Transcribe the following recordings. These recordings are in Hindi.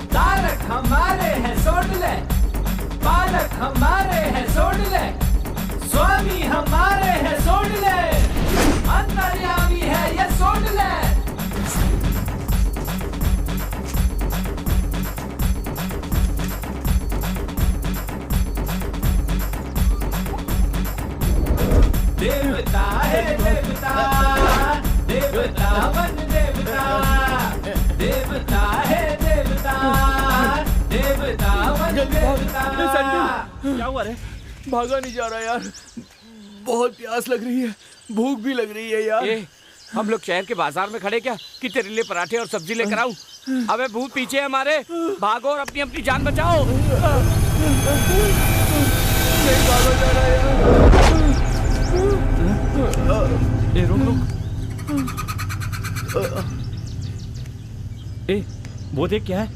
तारक हमारे हैं सोडले, बालक हमारे हैं सोडले, स्वामी हमारे हैं सोडले, अंतर्यामी है ये सोडले। देवता है देवता, देवता वन देवता, देवता है देवता, देवता वन देवता। क्या हुआ रे? भागा नहीं जा रहा यार, बहुत प्यास लग रही है, भूख भी लग रही है यार। हम लोग शहर के बाजार में खड़े क्या कि तेरे लिए पराठे और सब्जी लेकर आऊं? अबे भूत पीछे है हमारे, भागो और अपनी अपनी जान बचाओ। नहीं भागा जा रहा यार। रुक रुक। वो देख क्या है?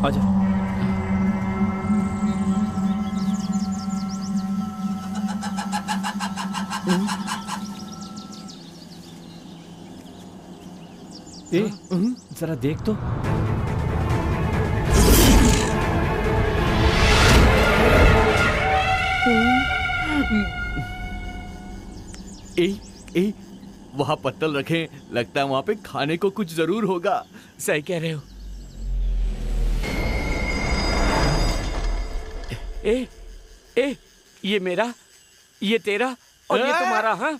आजा। जरा देख तो। वहाँ पत्तल रखें, लगता है वहाँ पे खाने को कुछ जरूर होगा। सही कह रहे हो। ये मेरा, ये तेरा और ये तुम्हारा। हाँ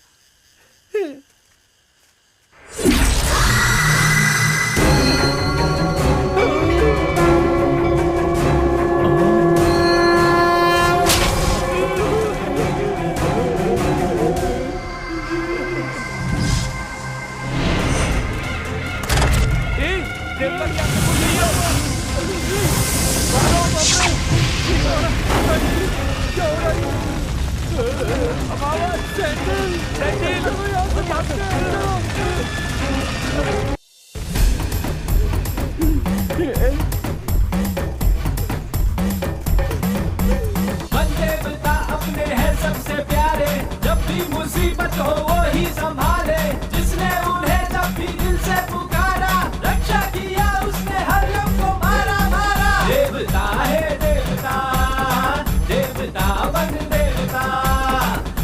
देवता अपने हैं सबसे प्यारे, जब भी मुसीबत हो वो ही संभाले, जिसने उन्हें जब भी दिल से पुकारा, रक्षा किया उसने हर लोग को मारा मारा। देवता है देवता, देवता वन देवता,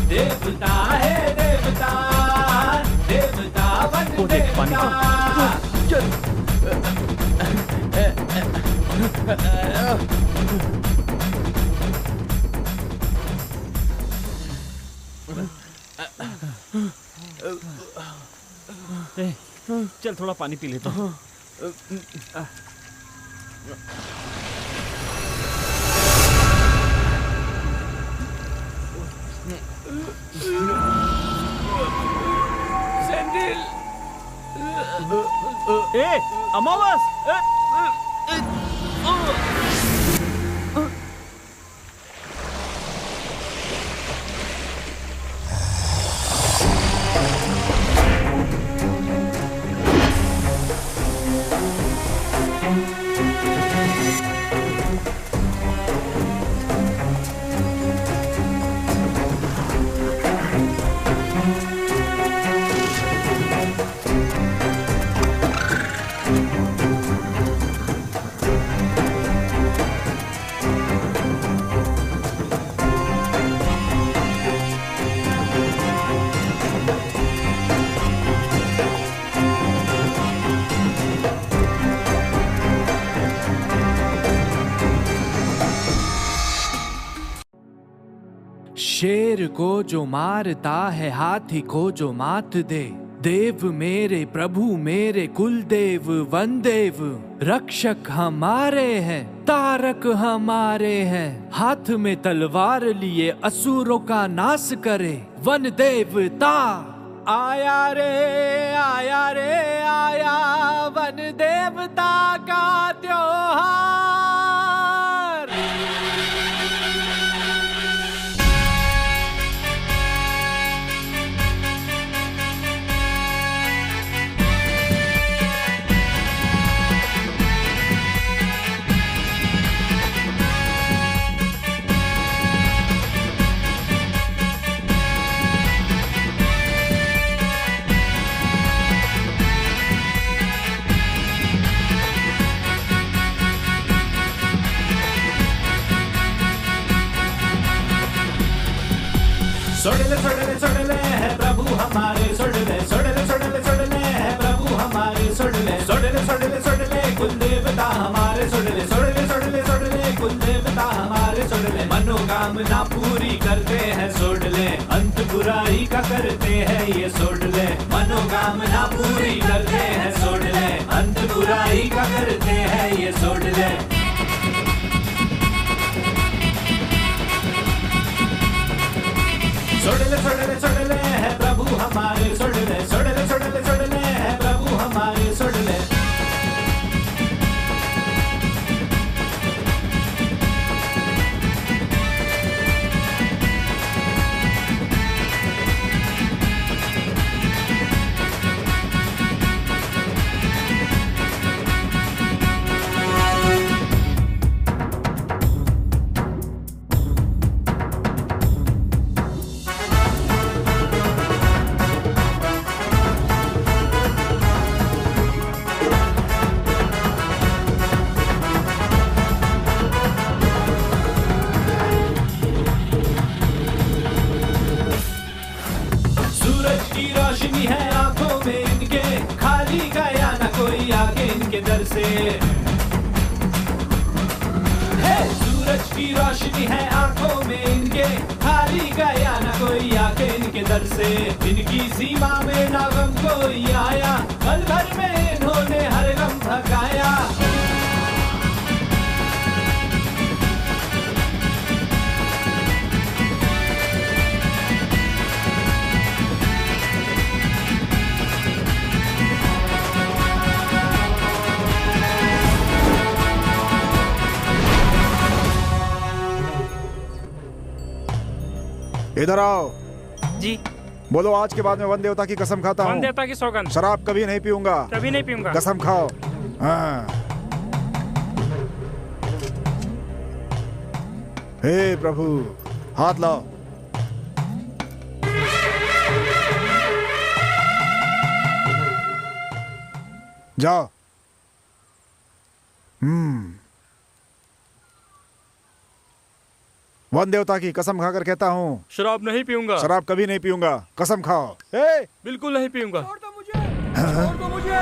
देवता है देवता, देवता वन देवता। चल थोड़ा पानी पी लेता हूँ। सैंडल। अमावस। शेर को जो मारता है हाथी को जो मात दे, देव मेरे प्रभु मेरे कुलदेव वनदेव, रक्षक हमारे हैं तारक हमारे हैं, हाथ में तलवार लिए असुरों का नाश करे वन देवता। आया रे आया रे आया वन देवता का त्योहार। सुडले है प्रभु हमारे सुडले सुडले सुडले सुडले है प्रभु हमारे सुडले सुडले सुडले सुडले कुल देवता हमारे सुडले सुडले सुडले सुडले कुल देवता हमारे सुडले मनोकामना पूरी करते हैं सुडले अंत बुराई का करते हैं ये सुडले मनोकामना पूरी करते हैं सुडले अंत बुराई का करते हैं ये सुडले सुडले सुडले सुडले है प्रभु हमारे सुडले सुडले सुडले सुडले है प्रभु हमारे सुडले सूरज की रोशनी है आंखों में इनके खाली गया न कोई आके इनके दर से इनकी सीमा में ना गम कोई आया पल भर में इन्होंने हर गम भगाया इधर आओ। जी। बोलो आज के बाद मैं वन देवता की कसम खाता हूँ। वन देवता की सौगंध। शराब कभी नहीं पीऊंगा। कभी नहीं पीऊंगा। कसम खाओ। हाँ। हे प्रभु, हाथ लाओ। जाओ। वन देवता की कसम खाकर कहता हूँ शराब नहीं पीऊंगा। शराब कभी नहीं पीऊंगा। कसम खाओ। बिल्कुल नहीं पीऊंगा। छोड़ दो मुझे, छोड़ दो मुझे,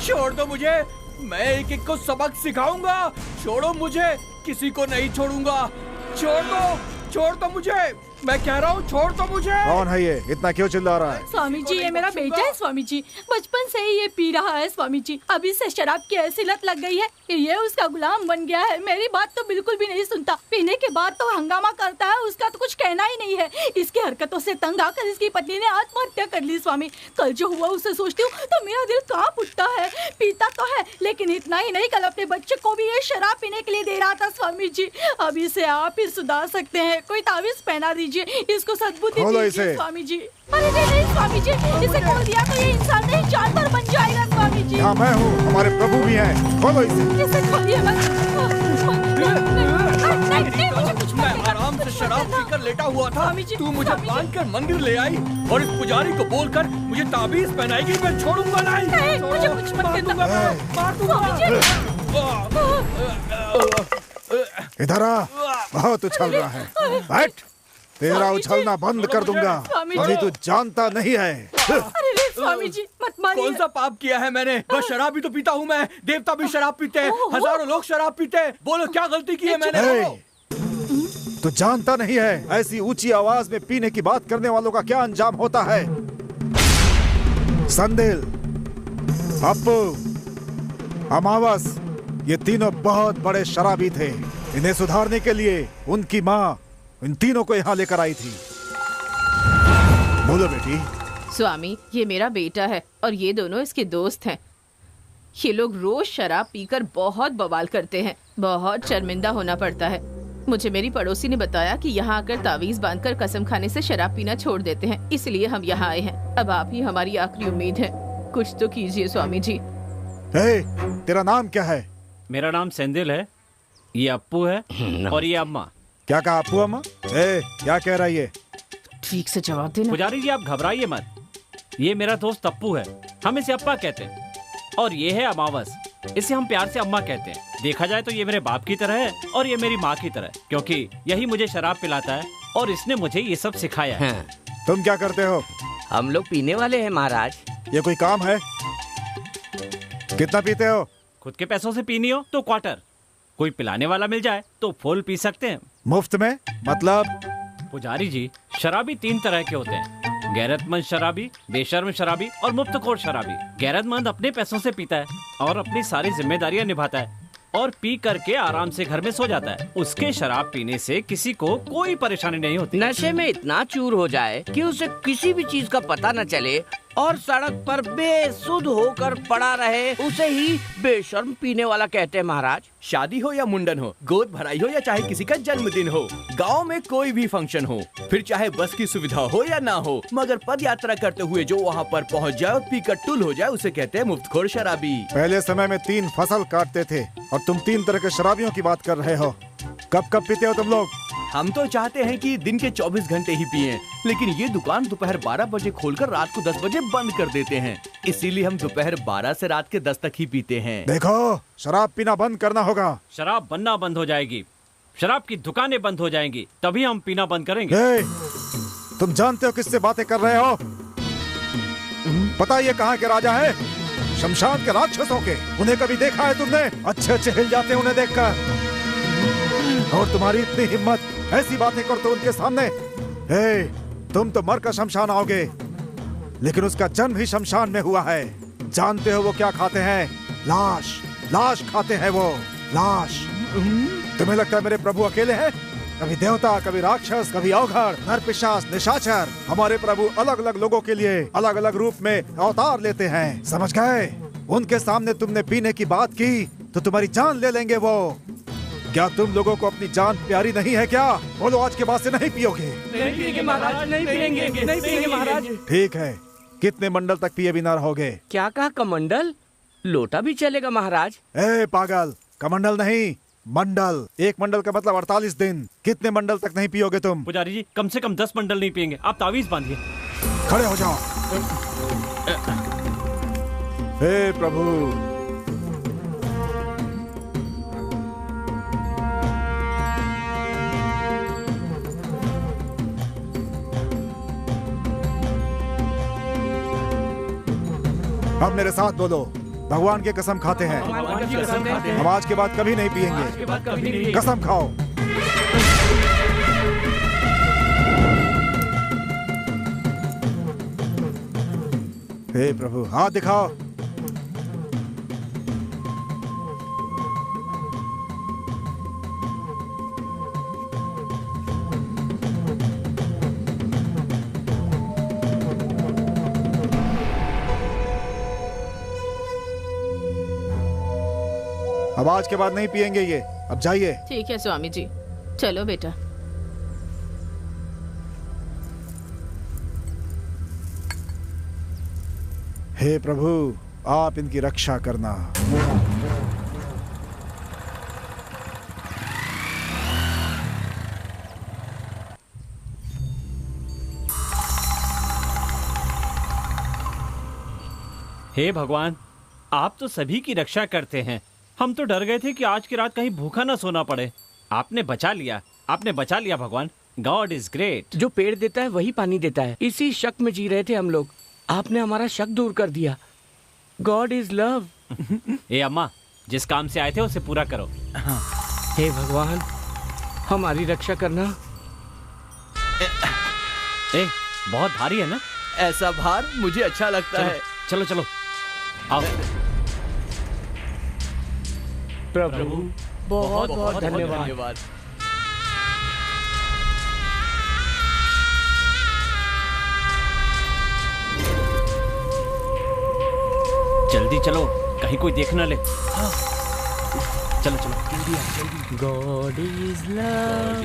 छोड़ दो मुझे। मैं एक एक को सबक सिखाऊंगा। छोड़ो मुझे, किसी को नहीं छोड़ूंगा। छोड़ दो मुझे, मैं कह रहा हूँ छोड़ दो मुझे। कौन है ये? इतना क्यों चिल्ला रहा है? स्वामी जी, ये मेरा बेटा है स्वामी जी। बचपन से ही ये पी रहा है स्वामी जी। अभी से शराब की ऐसी लत लग गई है कि ये उसका गुलाम बन गया है। मेरी बात तो बिल्कुल भी नहीं सुनता। पीने के बाद तो हंगामा करता है, उसका तो कुछ कहना ही नहीं है। इसकी हरकतों से तंग आकर इसकी पत्नी ने आत्महत्या कर ली स्वामी। कल जो हुआ उसे सोचती हूँ तो मेरा दिल कांप उठता है। पीता तो है लेकिन इतना ही नहीं, कल अपने बच्चे को भी ये शराब पीने के लिए दे रहा था स्वामी जी। अभी से आप ही सुधार सकते हैं। कोई तावीज पहना दीजिए, इसको सद्बुद्धि दीजिए स्वामी जी। अरे नहीं स्वामी जी, इसे खोल दिया तो ये इंसान नहीं जानवर बन जाएगा स्वामी जी। यहाँ मैं हूँ, हमारे प्रभु भी हैं। खोलो इसे खोलिए मत। मैं आराम से शराब पीकर लेटा हुआ था, तू मुझे बांध कर मंदिर ले आई और इस पुजारी को बोलकर मुझे ताबीज पहनाएगी। मैं छोड़ूंगा नहीं। मुझे कुछ मत करना। मार दूंगा। इधर आ। बहुत उछल रहा है। बैठ। तेरा उछलना बंद कर दूंगा। अभी तू जानता नहीं है। अरे स्वामी जी मत मारिए। कौन सा पाप किया है मैंने? बस शराब भी तो पीता हूँ मैं। देवता भी शराब पीते हैं, हजारों लोग शराब पीते हैं। बोलो क्या गलती की है मैंने? तू जानता नहीं है ऐसी ऊंची आवाज में पीने की बात करने वालों का क्या अंजाम होता है? संदिल, अप्पू, अमावस, ये तीनों बहुत बड़े शराबी थे। इन्हें सुधारने के लिए उनकी माँ इन तीनों को यहाँ लेकर आई थी। बोलो बेटी। स्वामी, ये मेरा बेटा है और ये दोनों इसके दोस्त हैं। ये लोग रोज शराब पीकर बहुत बवाल करते हैं। बहुत शर्मिंदा होना पड़ता है। मुझे मेरी पड़ोसी ने बताया कि यहाँ आकर तावीज बांधकर कसम खाने से शराब पीना छोड़ देते हैं, इसलिए हम यहाँ आए हैं। अब आप ही हमारी आखिरी उम्मीद है। कुछ तो कीजिए स्वामी जी। तेरा नाम क्या है? मेरा नाम सेंदिल है, ये अप्पू है और ये अम्मा। क्या कहा अप्पू अम्मा? क्या कह रहा है ये? ठीक से जवाब देना। पुजारी जी आप घबराइए मत। ये मेरा दोस्त अप्पू है, हम इसे अप्पा कहते हैं। और ये है अमावस, इसे हम प्यार से अम्मा कहते हैं। देखा जाए तो ये मेरे बाप की तरह है और ये मेरी माँ की तरह, क्योंकि यही मुझे शराब पिलाता है और इसने मुझे ये सब सिखाया है। तुम क्या करते हो? हम लोग पीने वाले हैं महाराज। ये कोई काम है? कितना पीते हो? खुद के पैसों से पीनी हो तो क्वार्टर, कोई पिलाने वाला मिल जाए तो फुल पी सकते हैं। मुफ्त में? मतलब? पुजारी जी, शराबी 3 तरह के होते हैं, गैरतमंद शराबी, बेशर्म शराबी और मुफ्तखोर शराबी। गैरतमंद अपने पैसों से पीता है और अपनी सारी जिम्मेदारियां निभाता है और पी करके आराम से घर में सो जाता है। उसके शराब पीने से किसी को कोई परेशानी नहीं होती। नशे में इतना चूर हो जाए कि उसे किसी भी चीज का पता न चले और सड़क पर बेसुध होकर पड़ा रहे, उसे ही बेशर्म पीने वाला कहते हैं महाराज। शादी हो या मुंडन हो, गोद भराई हो या चाहे किसी का जन्मदिन हो, गांव में कोई भी फंक्शन हो, फिर चाहे बस की सुविधा हो या ना हो, मगर पद यात्रा करते हुए जो वहाँ पर पहुँच जाए और पीकर टुल हो जाए, उसे कहते हैं मुफ्तखोर शराबी। पहले समय में 3 फसल काटते थे और तुम 3 तरह के शराबियों की बात कर रहे हो। कब कब पीते हो तुम लोग? हम तो चाहते हैं कि दिन के 24 घंटे ही पिएं, लेकिन ये दुकान दोपहर 12 बजे खोलकर रात को 10 बजे बंद कर देते हैं, इसीलिए हम दोपहर 12 से रात के 10 तक ही पीते हैं। देखो, शराब पीना बंद करना होगा। शराब बनना बंद हो जाएगी, शराब की दुकानें बंद हो जाएंगी, तभी हम पीना बंद करेंगे। तुम जानते हो किससे बातें कर रहे हो? पता ये कहाँ के राजा है? शमशान के राक्षसों के। उन्हें कभी देखा है तुमने? अच्छे अच्छे हिल जाते हैं उन्हें देखकर। और तुम्हारी इतनी हिम्मत, ऐसी बातें करते हो उनके सामने। तुम तो मरकर शमशान आओगे, लेकिन उसका जन्म ही शमशान में हुआ है। जानते हो वो क्या खाते हैं? लाश, लाश खाते हैं वो, लाश। तुम्हें लगता है मेरे प्रभु अकेले हैं? कभी देवता, कभी राक्षस, कभी अवघड़, नरपिशाच, निशाचर। हमारे प्रभु अलग अलग लोगों के लिए अलग अलग रूप में अवतार लेते हैं, समझ गए? उनके सामने तुमने पीने की बात की तो तुम्हारी जान ले लेंगे वो। क्या तुम लोगों को अपनी जान प्यारी नहीं है क्या? बोलो, आज के बाद से नहीं पियोगे। नहीं पिएंगे महाराज, नहीं पिएंगे, नहीं पिएंगे महाराज। ठीक है, कितने मंडल तक पिए बिना रहोगे? क्या कहा? कमंडल? लोटा भी चलेगा महाराज। ए पागल, कमंडल नहीं, मंडल। 1 मंडल का मतलब 48 दिन। कितने मंडल तक नहीं पियोगे तुम? पुजारी जी, कम से कम 10 मंडल नहीं पिएंगे। आप तावीज बांधिए। खड़े हो जाओ। हे प्रभु, अब मेरे साथ बोलो, भगवान की कसम खाते हैं हम आज के बाद कभी नहीं पिएंगे। कसम खाओ। हे प्रभु, हाथ दिखाओ। अब आज के बाद नहीं पिएंगे ये। अब जाइए। ठीक है स्वामी जी, चलो बेटा। हे प्रभु, आप इनकी रक्षा करना। हे भगवान, आप तो सभी की रक्षा करते हैं। हम तो डर गए थे कि आज की रात कहीं भूखा ना सोना पड़े। आपने बचा लिया, आपने बचा लिया भगवान। God is great. जो पेड़ देता है वही पानी देता है। इसी शक में जी रहे थे हम लोग, आपने हमारा शक दूर कर दिया। God is love. ए अम्मा, जिस काम से आए थे उसे पूरा करो। हे भगवान, हमारी रक्षा करना। ए, बहुत भारी है ना? ऐसा भार मुझे अच्छा लगता है। चलो चलो, आओ। प्रभु बहुत बहुत धन्यवाद। जल्दी चलो, कहीं कोई देख न ले। चलो चलो जल्दी। गॉड इज लव,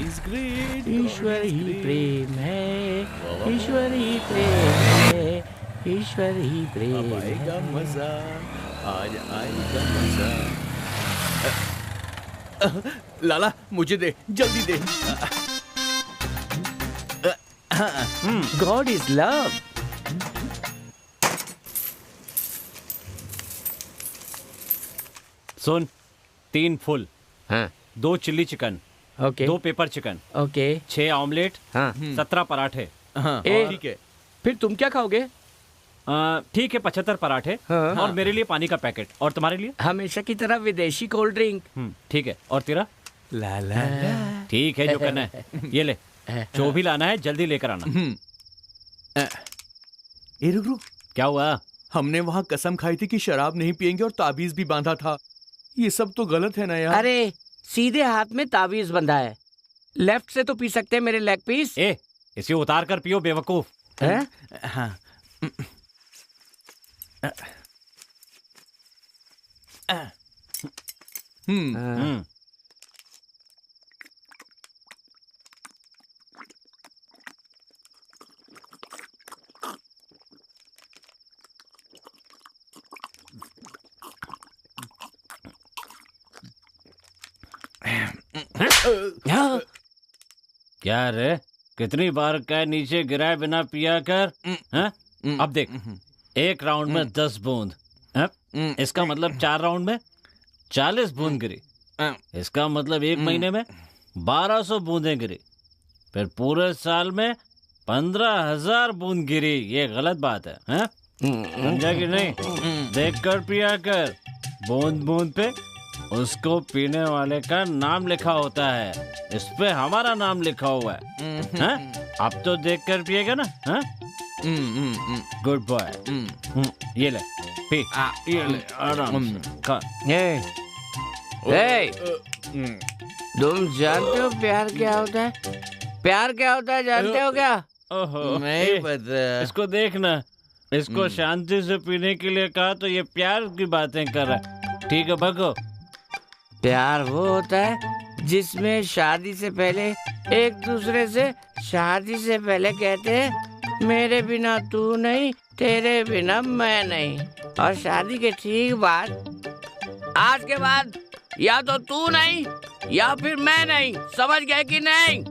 ईश्वर ही प्रेम है, ईश्वर ही प्रेम है, ईश्वर ही प्रेम है। आएगा मजा, आज आएगा मजा। लाला, मुझे दे, जल्दी दे। God is love. सुन, 3 फुल, हाँ 2 chilli chicken, okay 2 pepper chicken, okay 6 omelette, हाँ 17 पराठे, हाँ ठीक है। फिर तुम क्या खाओगे? ठीक है, 75 पराठे और मेरे लिए पानी का पैकेट। और तुम्हारे लिए? हमेशा की तरह विदेशी कोल्ड ड्रिंक। ठीक है। और तेरा? ला ला ला। ठीक है, जो करना है ये ले। जो भी लाना है जल्दी लेकर आना। ए रुक रुक, क्या हुआ? हमने वहाँ कसम खाई थी कि शराब नहीं पियेंगे और ताबीज भी बांधा था। ये सब तो गलत है ना यार। अरे सीधे हाथ में ताबीज बंधा है, लेफ्ट से तो पी सकते हैं मेरे लेग पीस। इसे उतार कर पियो बेवकूफ। हाँ। क्या रे, कितनी बार क्या नीचे गिराए बिना पिया कर? अब देख, एक राउंड में 10 बूंद, इसका मतलब 4 राउंड में 40 बूंद गिरी। इसका मतलब 1 महीने में 1200 बूंदें गिरी। फिर पूरे साल में 15,000 बूंद गिरी। ये गलत बात है, हैं? समझा कि नहीं? देख कर पिया कर। बूंद बूंद पे उसको पीने वाले का नाम लिखा होता है, इस पे हमारा नाम लिखा हुआ है। हैं? अब तो देख कर पिएगा ना? हैं? Good boy. ये ले पी, ये ले आराम से खा। तुम जानते हो प्यार क्या होता है? प्यार क्या होता है जानते हो क्या? ओहो, नहीं पता। इसको देखना, इसको शांति से पीने के लिए कहा तो ये प्यार की बातें कर रहा है। ठीक है, भगो। प्यार वो होता है जिसमें शादी से पहले एक दूसरे से शादी से पहले कहते हैं मेरे बिना तू नहीं, तेरे बिना मैं नहीं, और शादी के ठीक बाद आज के बाद या तो तू नहीं या फिर मैं नहीं। समझ गए कि नहीं?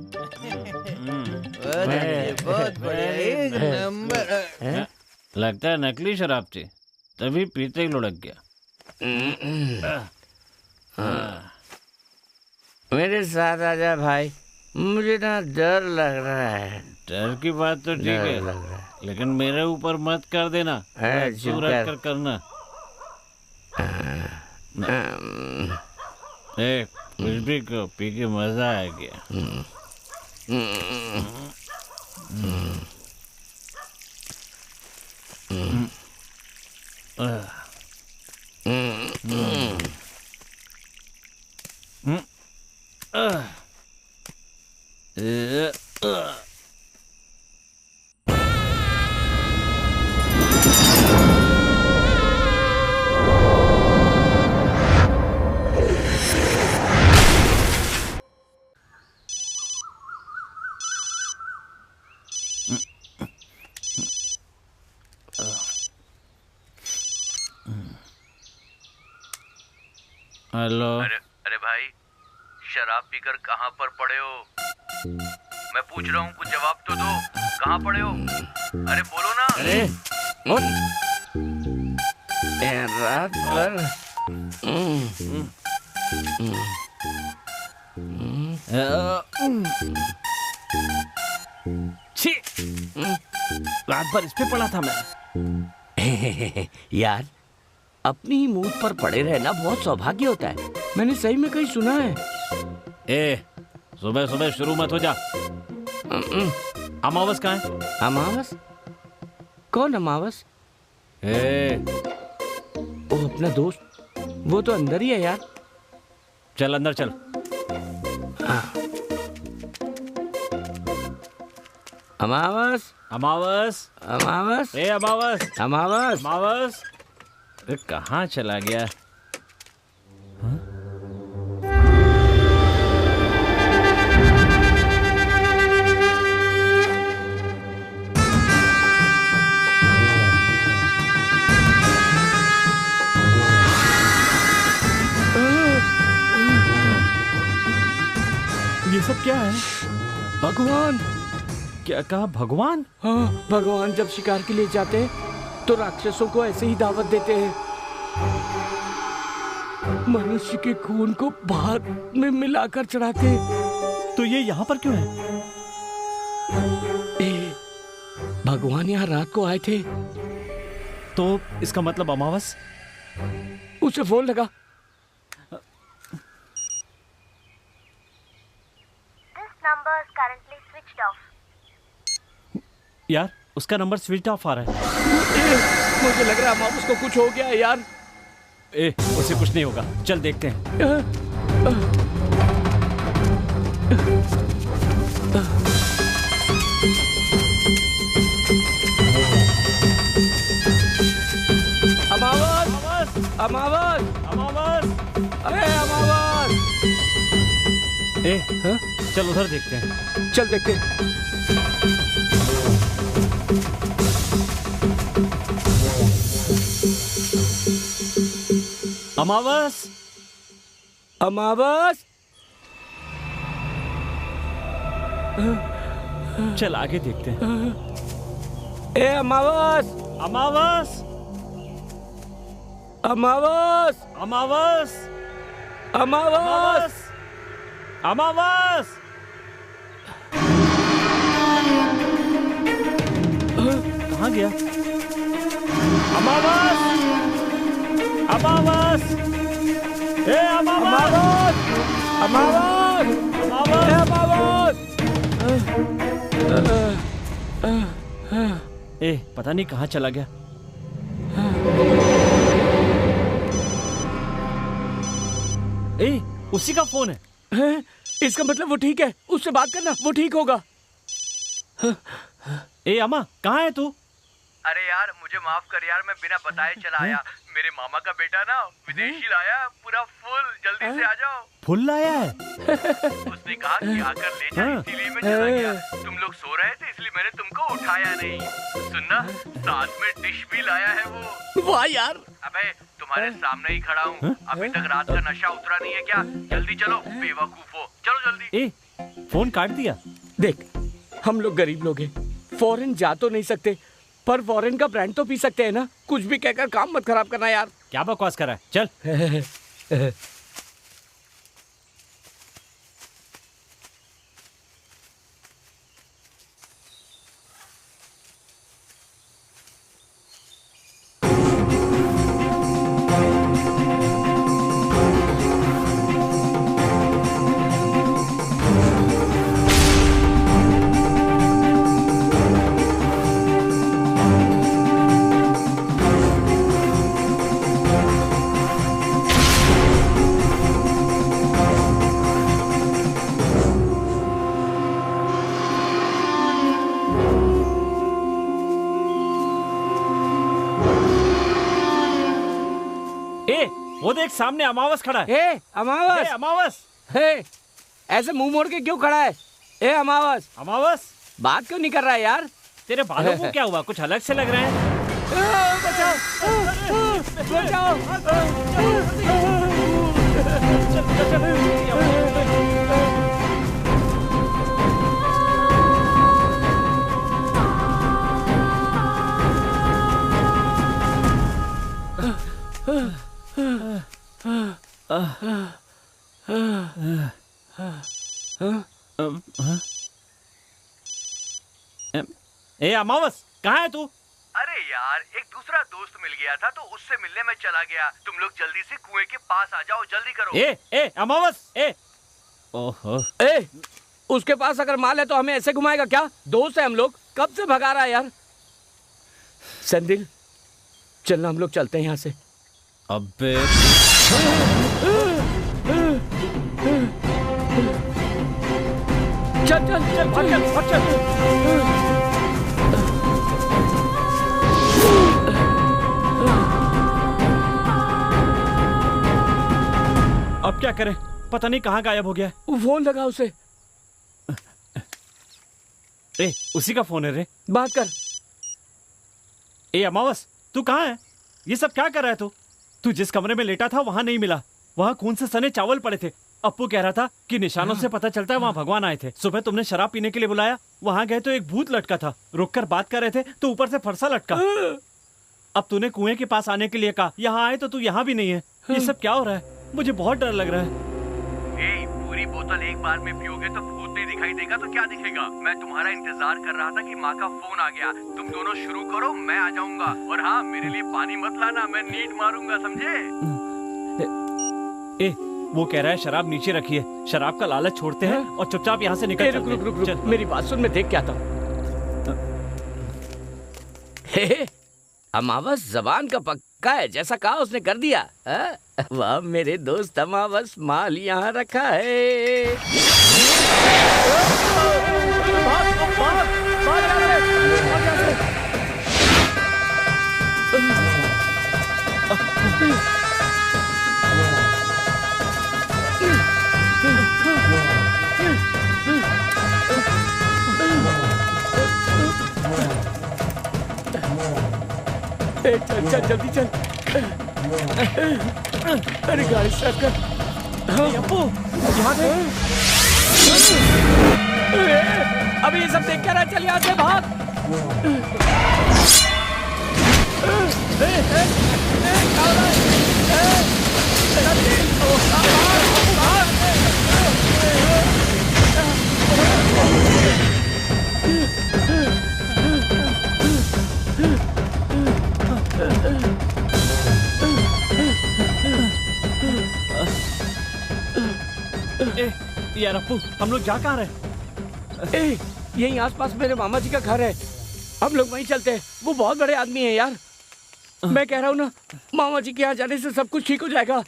बहुत बढ़िया, एक नंबर। लगता है नकली शराब थी, तभी पीते ही लुढ़क गया। मेरे साथ आजा भाई, मुझे ना डर लग रहा है। डर की बात तो ठीक है, लेकिन मेरे ऊपर मत कर देना, दूर रख कर करना। कुछ भी को पी के मजा आ गया। हेलो। अरे भाई, शराब पीकर कहाँ पर पड़े हो? मैं पूछ रहा हूँ, कुछ जवाब तो दो। कहाँ पड़े हो? अरे बोलो ना। अरे रात भर रात भर इस पे पड़ा था मैं। यार, अपनी ही मूड पर पड़े रहना बहुत सौभाग्य होता है। मैंने सही में कहीं सुना है। सुबह सुबह शुरू मत हो जा। अमावस कहाँ है? अमावस? कौन अमावस? वो अपना दोस्त, वो तो अंदर ही है यार। चल अंदर चल। अमावस, अमावस, अमावस, अमावस, अमावस, अमावस। कहाँ चला गया? ये सब क्या है? भगवान। क्या कहा? भगवान? हाँ, भगवान जब शिकार के लिए जाते हैं तो राक्षसों को ऐसे ही दावत देते हैं। मनुष्य के खून को भात में मिलाकर चढ़ाते हैं। तो ये यहाँ पर क्यों है? भगवान यहाँ रात को आए थे। तो इसका मतलब अमावस? उसे फोन लगा। यार उसका नंबर स्विच ऑफ आ रहा है। मुझे लग रहा है अमावस को कुछ हो गया है यार। उसे कुछ नहीं होगा, चल देखते हैं। अमावस, अमावस, अमावस, अरे अमावस। चल उधर देखते हैं। चल देखते हैं। अमावस, अमावस। चल आगे देखते हैं। ए अमावस, अमावस, अमावस, अमावस, अमावस, अमावस। कहाँ गया? अमावस, अमावस, ए अमावस, अमावस, अमावस, अमावस। पता नहीं कहाँ चला गया। उसी का फोन है। इसका मतलब वो ठीक है, उससे बात करना, वो ठीक होगा। अम्मा कहाँ है तू? अरे यार मुझे माफ कर यार, मैं बिना बताए चला आया। मेरे मामा का बेटा ना विदेशी लाया पूरा फुल, जल्दी से आ जाओ। फुल लाया है? उसने कहा कि आकर ले जा, इसीलिए मैं चला गया। तुम लोग सो रहे थे इसलिए मैंने तुमको उठाया नहीं। सुनना, साथ में डिश भी लाया है वो। वाह यार। अबे तुम्हारे सामने ही खड़ा हूँ, अभी तक रात का नशा उतरा नहीं है क्या? जल्दी चलो बेवकूफो, चलो जल्दी। फोन काट दिया। देख हम लोग गरीब लोग हैं, फॉरेन जा तो नहीं सकते, पर फॉरेन का ब्रांड तो पी सकते हैं ना। कुछ भी कहकर काम मत खराब करना यार। क्या बकवास कर रहा है, चल। वो देख सामने अमावस खड़ा है। अमावस, अमावस, ऐसे मुंह मोड़ के क्यों खड़ा है? अमावस, अमावस, बात क्यों नहीं कर रहा है यार? तेरे बालों को क्या हुआ? कुछ अलग से लग रहे हैं। बचाओ, बचाओ। अमावस कहाँ है तू? अरे यार एक दूसरा दोस्त मिल गया था तो उससे मिलने में चला गया। तुम लोग जल्दी से कुएं के पास आ जाओ, जल्दी करो। अमावस, ओहो, उसके पास अगर माल है तो हमें ऐसे घुमाएगा क्या? दोस्त है हम लोग, कब से भगा रहा है यार। संदिल चलना, हम लोग चलते हैं यहाँ से। अबे चल चल चल चल चल। अब क्या करें, पता नहीं कहाँ गायब हो गया। फोन लगा उसे। उसी का फोन है रे, बात कर। अमावस तू कहाँ है? ये सब क्या कर रहा है तू? तू जिस कमरे में लेटा था वहां नहीं मिला, वहां खून से सने चावल पड़े थे। अप्पू कह रहा था कि निशानों से पता चलता है वहाँ भगवान आए थे। सुबह तुमने शराब पीने के लिए बुलाया, वहां गए तो एक भूत लटका था। रुककर बात कर रहे थे तो ऊपर से फरसा लटका। अब तूने कुएं के पास आने के लिए कहा, यहाँ आए तो तू यहाँ भी नहीं है। ये सब क्या हो रहा है? मुझे बहुत डर लग रहा है। पूरी बोतल एक बार में पियोगे तो भूत नहीं दिखाई देगा तो क्या दिखेगा? मैं तुम्हारा इंतजार कर रहा था कि माँ का फोन आ गया। तुम दोनों शुरू करो, मैं आ जाऊंगा। और हाँ, मेरे लिए पानी मत लाना, मैं नीड मारूंगा, समझे? वो कह रहा है शराब नीचे रखिए। शराब का लालच छोड़ते हैं और चुपचाप यहाँ से निकल चलते हैं। रुक, मेरी बात सुन, मैं देख के आता हूँ। अमावस जबान का पक्का है, जैसा कहा उसने कर दिया। वाह मेरे दोस्त अमावस, माल यहाँ रखा है। चल चल जल्दी चल। अरे गाड़ी स्टार्ट कर। अप्पू यहाँ से। अभी ये सब देख कर चल यहाँ से भाग। यार अप्पू, हम लोग जा कहाँ रहे? यहीं आसपास मेरे मामा जी का घर है, हम लोग वहीं चलते हैं। वो बहुत बड़े आदमी हैं यार। मैं कह रहा हूँ ना, मामा जी के यहाँ जाने से सब कुछ ठीक हो जाएगा।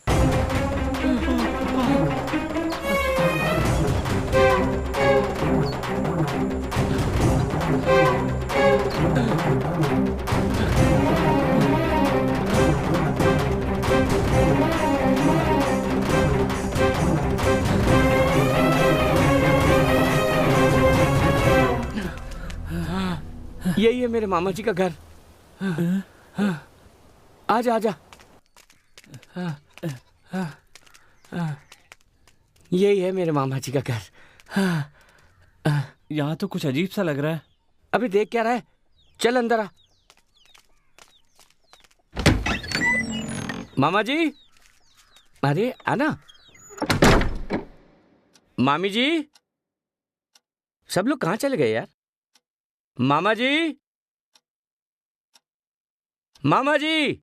यही है मेरे मामा जी का घर। आजा आजा। यही है मेरे मामा जी का घर। यहाँ तो कुछ अजीब सा लग रहा है। अभी देख क्या रहा है, चल अंदर आ। मामा जी, अरे आना। मामी जी, सब लोग कहाँ चले गए यार? मामा जी, मामा जी।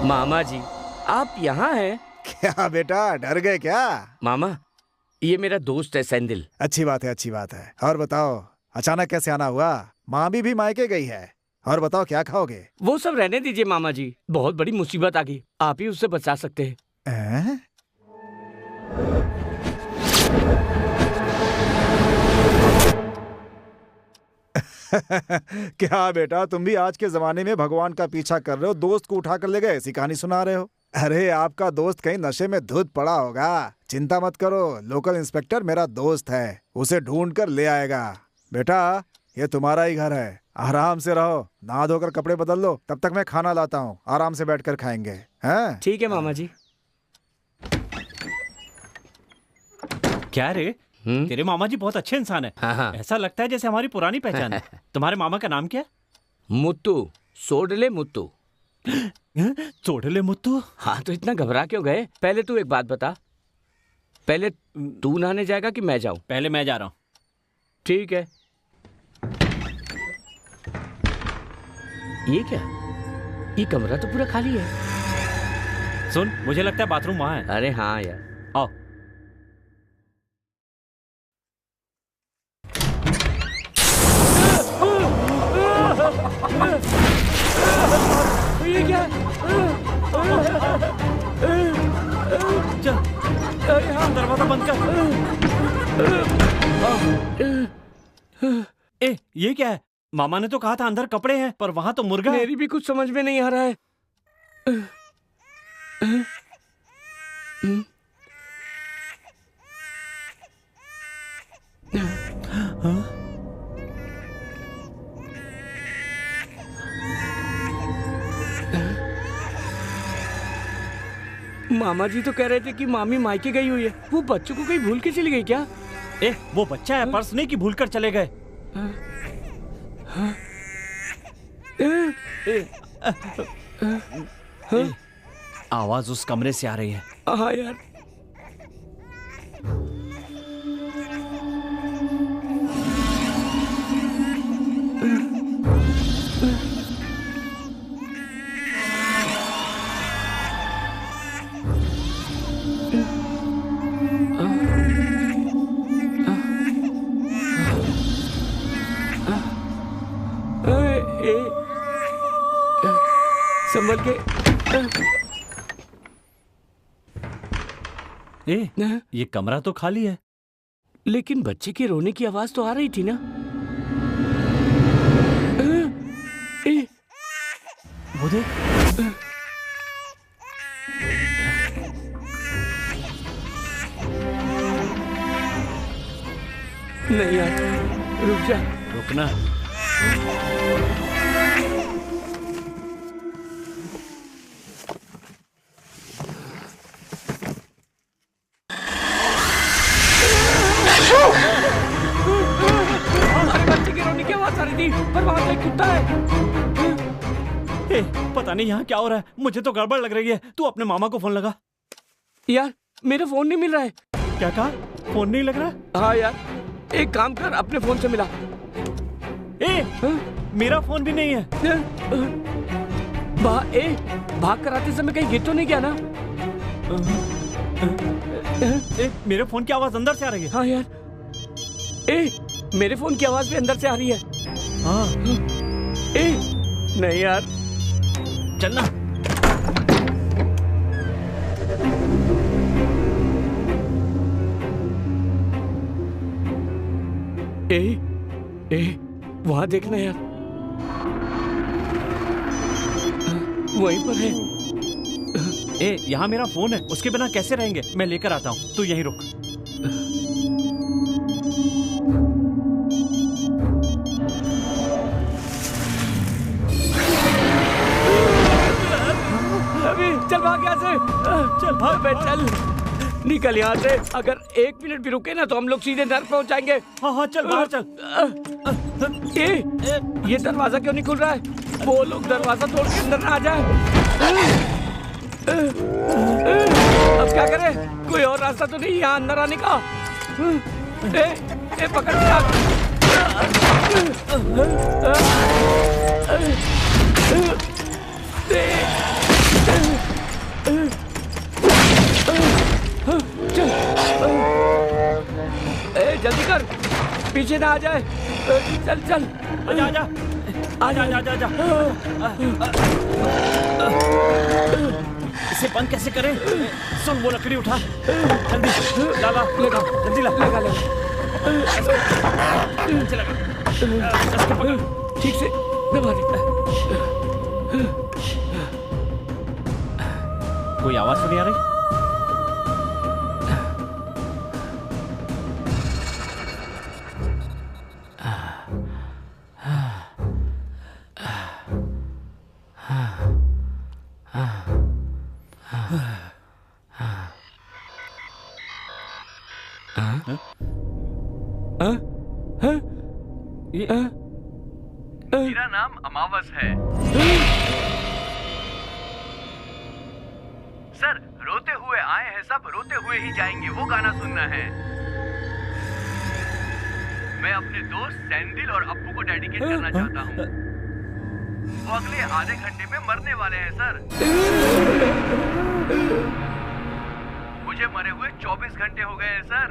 मामा जी, आप यहाँ हैं? क्या बेटा, डर गए क्या? मामा, ये मेरा दोस्त है सेंदिल। अच्छी बात है, अच्छी बात है। और बताओ, अचानक कैसे आना हुआ? माँ भी मायके गई है। और बताओ क्या खाओगे? वो सब रहने दीजिए मामा जी, बहुत बड़ी मुसीबत आ गई, आप ही उससे बचा सकते हैं। क्या बेटा, तुम भी आज के जमाने में भगवान का पीछा कर रहे हो, दोस्त को उठा कर ले गए, ऐसी कहानी सुना रहे हो? अरे आपका दोस्त कहीं नशे में धुत पड़ा होगा। चिंता मत करो, लोकल इंस्पेक्टर मेरा दोस्त है, उसे ढूंढ कर ले आएगा। बेटा, ये तुम्हारा ही घर है, आराम से रहो, नहा धोकर कपड़े बदल लो, तब तक मैं खाना लाता हूँ, आराम से बैठकर खाएंगे। हैं? ठीक है मामा जी। क्या रे, तेरे मामा जी बहुत अच्छे इंसान है। हाँ। ऐसा लगता है जैसे हमारी पुरानी पहचान है। तुम्हारे मामा का नाम क्या? मुत्तू, सोडले मुत्तू। सोडले मुत्तू? हाँ, तो इतना घबरा क्यों गए? पहले तू एक बात बता, पहले तू नहाने जाएगा कि मैं जाऊं? पहले मैं जा रहा हूँ। ठीक है। ये क्या, ये कमरा तो पूरा खाली है। सुन, मुझे लगता है बाथरूम वहाँ है। अरे हाँ यार, आओ। ये क्या? चल, दरवाजा बंद कर। ये क्या है? मामा ने तो कहा था अंदर कपड़े हैं, पर वहां तो मुर्गा है। मेरी भी कुछ समझ में नहीं आ रहा है। मामा जी तो कह रहे थे कि मामी मायके गई हुई है। वो बच्चों को कहीं भूल के चली गई क्या? वो बच्चा है, पर्स नहीं कि भूल कर चले गए। आवाज उस कमरे से आ रही है। हाँ यार। संभल के। ये कमरा तो खाली है, लेकिन बच्चे के रोने की आवाज तो आ रही थी ना। वो देख। नहीं यार, रुक जा। रुकना। पर वहाँ तो एक कुत्ता है। पता नहीं यहाँ क्या हो रहा है, मुझे तो गड़बड़ लग रही है। तू अपने मामा को फोन लगा। यार मेरा फोन नहीं मिल रहा है। क्या कहा? फोन नहीं लग रहा? हाँ यार, एक काम कर, अपने फोन से मिला। मेरा फोन भी नहीं है। भाग कर आते समय कहीं गिर तो नहीं गया ना? मेरे फोन की आवाज अंदर से आ रही है। हाँ यार, मेरे फोन की आवाज भी अंदर से आ रही है। हाँ। नहीं यार, चलना। वहां देखना यार, वहीं पर है। यहाँ मेरा फोन है, उसके बिना कैसे रहेंगे? मैं लेकर आता हूँ, तू यहीं रुक। चल भाग यहाँ से। चल भाग बे, चल निकल यहाँ से। अगर 1 मिनट भी रुके ना तो हम लोग सीधे नर्क पहुँच जाएंगे। हाँ चल बाहर चल। ये दरवाजा क्यों नहीं खुल रहा है? वो लोग दरवाजा तोड़ के अंदर ना आ जाए। अब क्या करें? कोई और रास्ता तो नहीं यहाँ अंदर आने का? पकड़ जल्दी कर, पीछे ना आ जाए। चल चल, आजा आजा आजा आजा आजा। इसे बंद कैसे करें? सुन, वो लकड़ी उठा, जल्दी ला ला, लगा, जल्दी ला, लगा लगा। ठीक से दबा दे। कोई आवाज तो नहीं आ रही? मेरा नाम अमावस है। सर, रोते हुए आए हैं सब, रोते हुए ही जाएंगे, वो गाना सुनना है। मैं अपने दोस्त सैंडिल और अप्पू को डेडिकेट करना चाहता हूँ। वो अगले आधे घंटे में मरने वाले हैं सर। मुझे मरे हुए 24 घंटे हो गए हैं सर।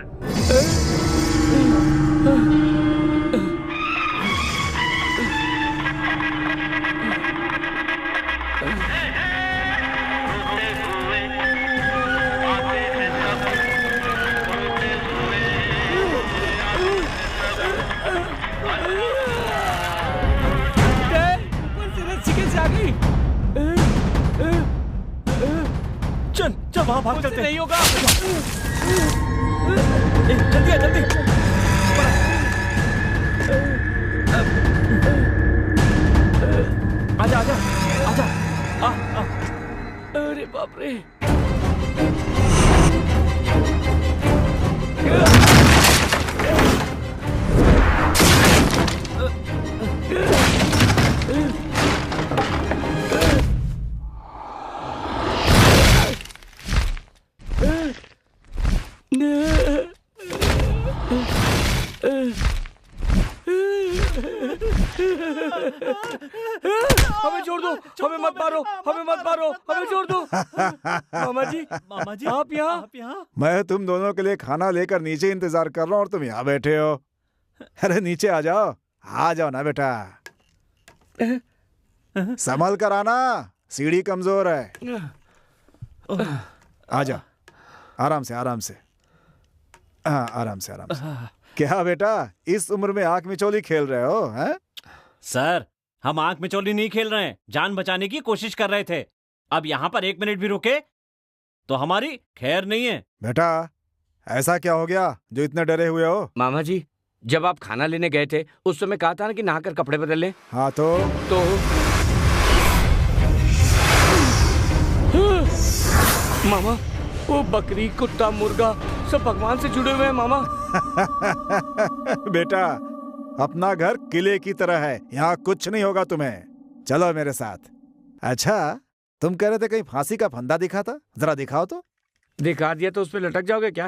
चल चल वहां भाग चलते। नहीं होगा। जल्दी जल्दी। आजा आजा आजा। अरे बाप रे। हमें छोड़ दो, हमें मत मारो, हमें मत मारो, हमें छोड़ दो। मामा जी आप यहाँ? मैं तुम दोनों के लिए खाना लेकर नीचे इंतजार कर रहा हूँ और तुम यहाँ बैठे हो। अरे नीचे आ जाओ ना बेटा। संभल कर आना, सीढ़ी कमजोर है। आजा, आराम से आराम से। हाँ, आराम से आराम से। क्या बेटा, इस उम्र में आंख मिचौली खेल रहे हो हैं? सर, हम आंख मिचौली नहीं खेल रहे हैं, जान बचाने की कोशिश कर रहे थे। अब यहाँ पर 1 मिनट भी रुके तो हमारी खैर नहीं है। बेटा, ऐसा क्या हो गया जो इतने डरे हुए हो? मामा जी, जब आप खाना लेने गए थे उस समय कहा था ना कि नहाकर कपड़े बदल लें। हाँ तो मामा, वो बकरी, कुत्ता, मुर्गा सब भगवान से जुड़े हुए हैं मामा। बेटा, अपना घर किले की तरह है, यहाँ कुछ नहीं होगा तुम्हें। चलो मेरे साथ। अच्छा, तुम कह रहे थे कहीं फांसी का फंदा दिखा था, जरा दिखाओ तो। दिखा दिया तो उस पे लटक जाओगे क्या?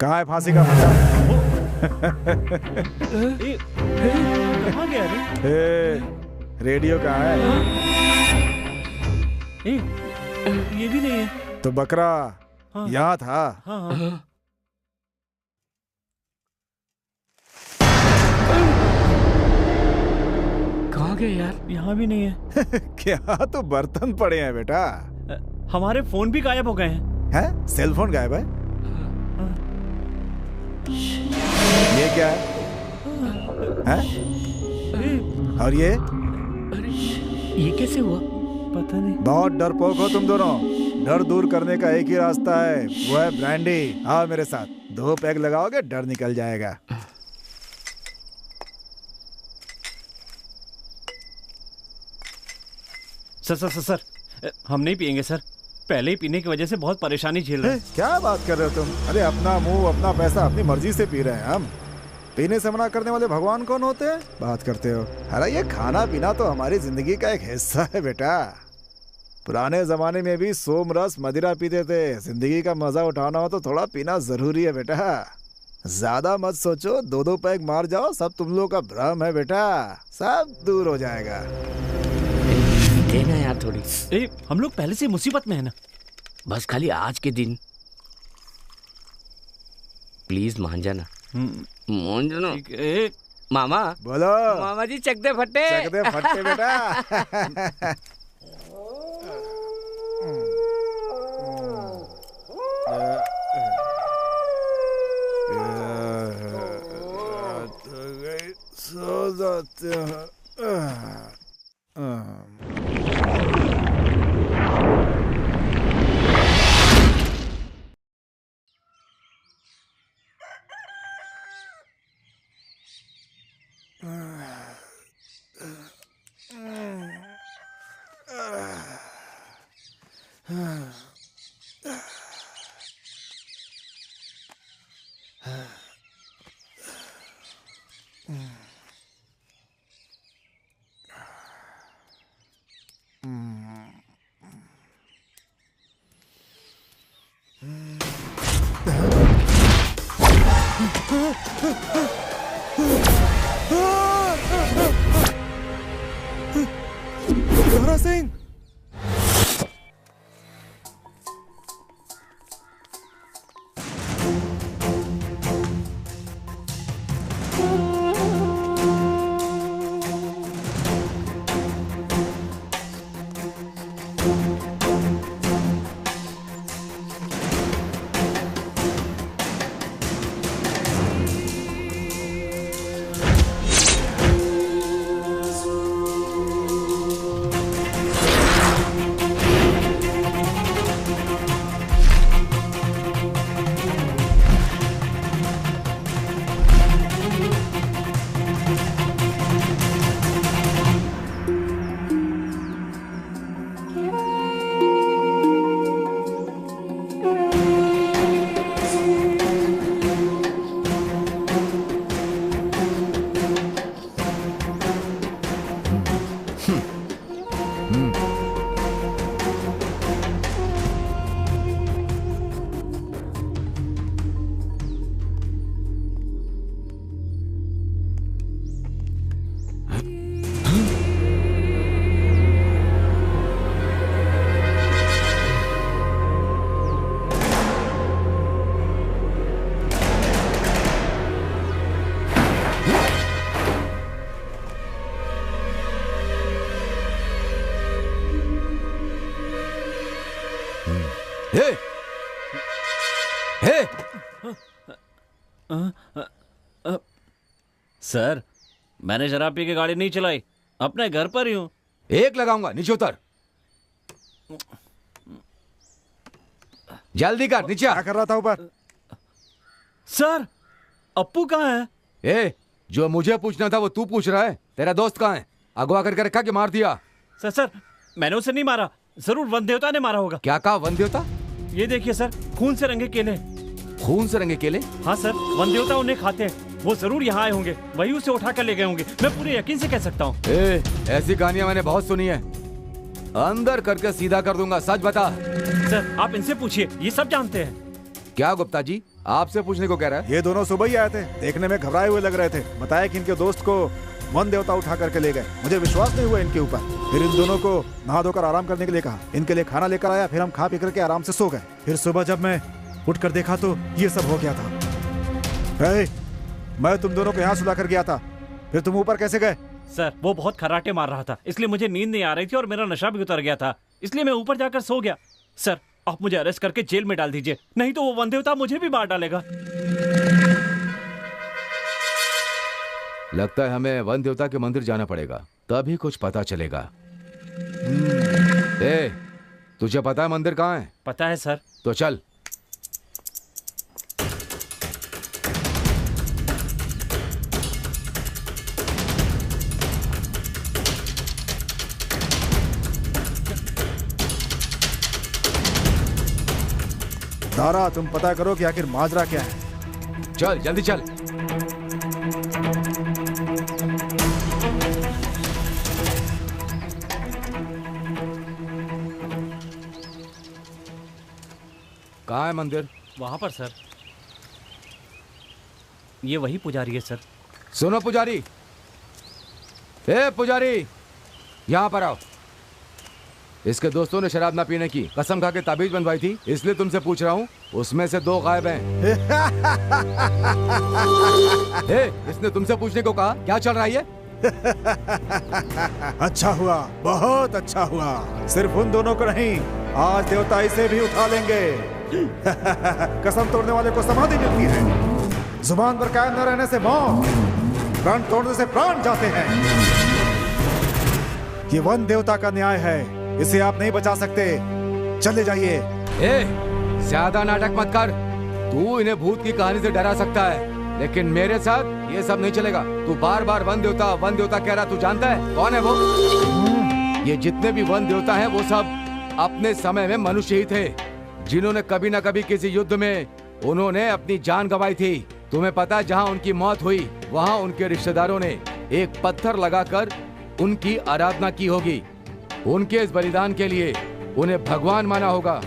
कहाँ है फांसी का फंदा? कहाँ गया रे? रेडियो कहाँ है? ये भी नहीं है। तो बकरा यहाँ था। हाँ। कहाँ गए यार? यहाँ भी नहीं है। क्या तो बर्तन पड़े हैं बेटा। हमारे फोन भी गायब हो गए हैं। हैं? सेल फोन गायब है? ये क्या है? और ये कैसे हुआ? पता नहीं। बहुत डरपोक हो तुम दोनों। डर दूर करने का एक ही रास्ता है, वो है ब्रांडी। आओ मेरे साथ, 2 पैग लगाओगे डर निकल जाएगा। सर, हम नहीं पियेंगे सर। पहले ही पीने की वजह से बहुत परेशानी झेल रहे हैं। क्या बात कर रहे हो तुम? अरे अपना मुंह अपना पैसा अपनी मर्जी से पी रहे हैं हम। पीने से मना करने वाले भगवान कौन होते हैं? बात करते हो। अरे ये खाना पीना तो हमारी जिंदगी का एक हिस्सा है बेटा। पुराने जमाने में भी सोमरस मदिरा पीते थे। जिंदगी का मजा उठाना हो तो थोड़ा पीना जरूरी है बेटा। ज्यादा मत सोचो, 2-2 पैग मार जाओ, सब तुम लोग का भ्रम है बेटा, सब दूर हो जाएगा। देना यार थोड़ी। हम लोग पहले से मुसीबत में है ना। बस खाली आज के दिन प्लीज मान जाना। मान जाना। मामा बोलो। मामा जी, चक दे फट्टे। चक दे फट्टे बेटा। सो जाते हैं। जोहरा सिंह, हे हे सर, मैंने शराब पी के गाड़ी नहीं चलाई, अपने घर पर ही हूँ। एक लगाऊंगा, नीचे उतर। जल्दी कर, नीचे आ। क्या कर रहा था ऊपर? सर, अप्पू कहाँ है? ए, जो मुझे पूछना था वो तू पूछ रहा है? तेरा दोस्त कहाँ है? अगवा करके रखा कि मार दिया? सर, मैंने उसे नहीं मारा, जरूर वन देवता ने मारा होगा। क्या कहा, वन देवता? ये देखिए सर, खून से रंगे केले। खून से रंगे केले? हाँ सर, वन देवता उन्हें खाते हैं, वो जरूर यहाँ आए होंगे, वही उसे उठा कर ले गए होंगे, मैं पूरे यकीन से कह सकता हूँ। ऐसी कहानियां मैंने बहुत सुनी है, अंदर करके सीधा कर दूंगा, सच बता। सर, आप इनसे पूछिए, ये सब जानते हैं। क्या गुप्ता जी, आपसे पूछने को कह रहा है? ये दोनों सुबह ही आए थे, देखने में घबराए हुए लग रहे थे। बताया कि इनके दोस्त को वन देवता उठा करके ले गए। मुझे विश्वास नहीं हुआ इनके ऊपर। फिर इन दोनों को नहा धोकर आराम करने के लिए कहा, इनके लिए खाना लेकर आया, फिर हम खा पी करके आराम से सो गए। फिर सुबह जब मैं उठकर देखा तो ये सब हो गया था। मैं तुम दोनों को यहाँ सुला कर गया था, फिर तुम ऊपर कैसे गए? सर, वो बहुत खर्राटे मार रहा था, इसलिए मुझे नींद नहीं आ रही थी और मेरा नशा भी उतर गया था, इसलिए मैं ऊपर जाकर सो गया। सर, आप मुझे अरेस्ट करके जेल में डाल दीजिए, नहीं तो वो वन देवता मुझे भी मार डालेगा। लगता है हमें वन देवता के मंदिर जाना पड़ेगा, तभी कुछ पता चलेगा। तुझे पता है मंदिर कहाँ है? पता है सर। तो चल। दारा, तुम पता करो कि आखिर माजरा क्या है। चल, जल्दी चल। कहाँ है मंदिर? वहां पर सर। ये वही पुजारी है सर। सुनो पुजारी, पुजारी, यहाँ पर आओ। इसके दोस्तों ने शराब ना पीने की कसम खा के ताबीज बनवाई थी, इसलिए तुमसे पूछ रहा हूँ, उसमें से 2 गायब हैं। इसने तुमसे पूछने को कहा, क्या चल रहा है ये? अच्छा हुआ, बहुत अच्छा हुआ। सिर्फ उन दोनों को नहीं, आज देवता इसे भी उठा लेंगे। कसम तोड़ने वाले को समाधि मिलती है, जुबान पर कायम न रहने से मौत, प्राण तोड़ने से प्राण जाते हैं। ये वन देवता का न्याय है, इसे आप नहीं बचा सकते। चले जाइए। ज्यादा नाटक मत कर। तू इन्हें भूत की कहानी से डरा सकता है, लेकिन मेरे साथ ये सब नहीं चलेगा। तू बार बार वन देवता कह रहा, तू जानता है कौन है वो? ये जितने भी वन देवता हैं वो सब अपने समय में मनुष्य ही थे, जिन्होंने कभी न कभी किसी युद्ध में उन्होंने अपनी जान गंवाई थी। तुम्हें पता है, जहाँ उनकी मौत हुई वहाँ उनके रिश्तेदारों ने एक पत्थर लगाकर उनकी आराधना की होगी। उनके इस बलिदान के लिए उन्हें भगवान माना होगा।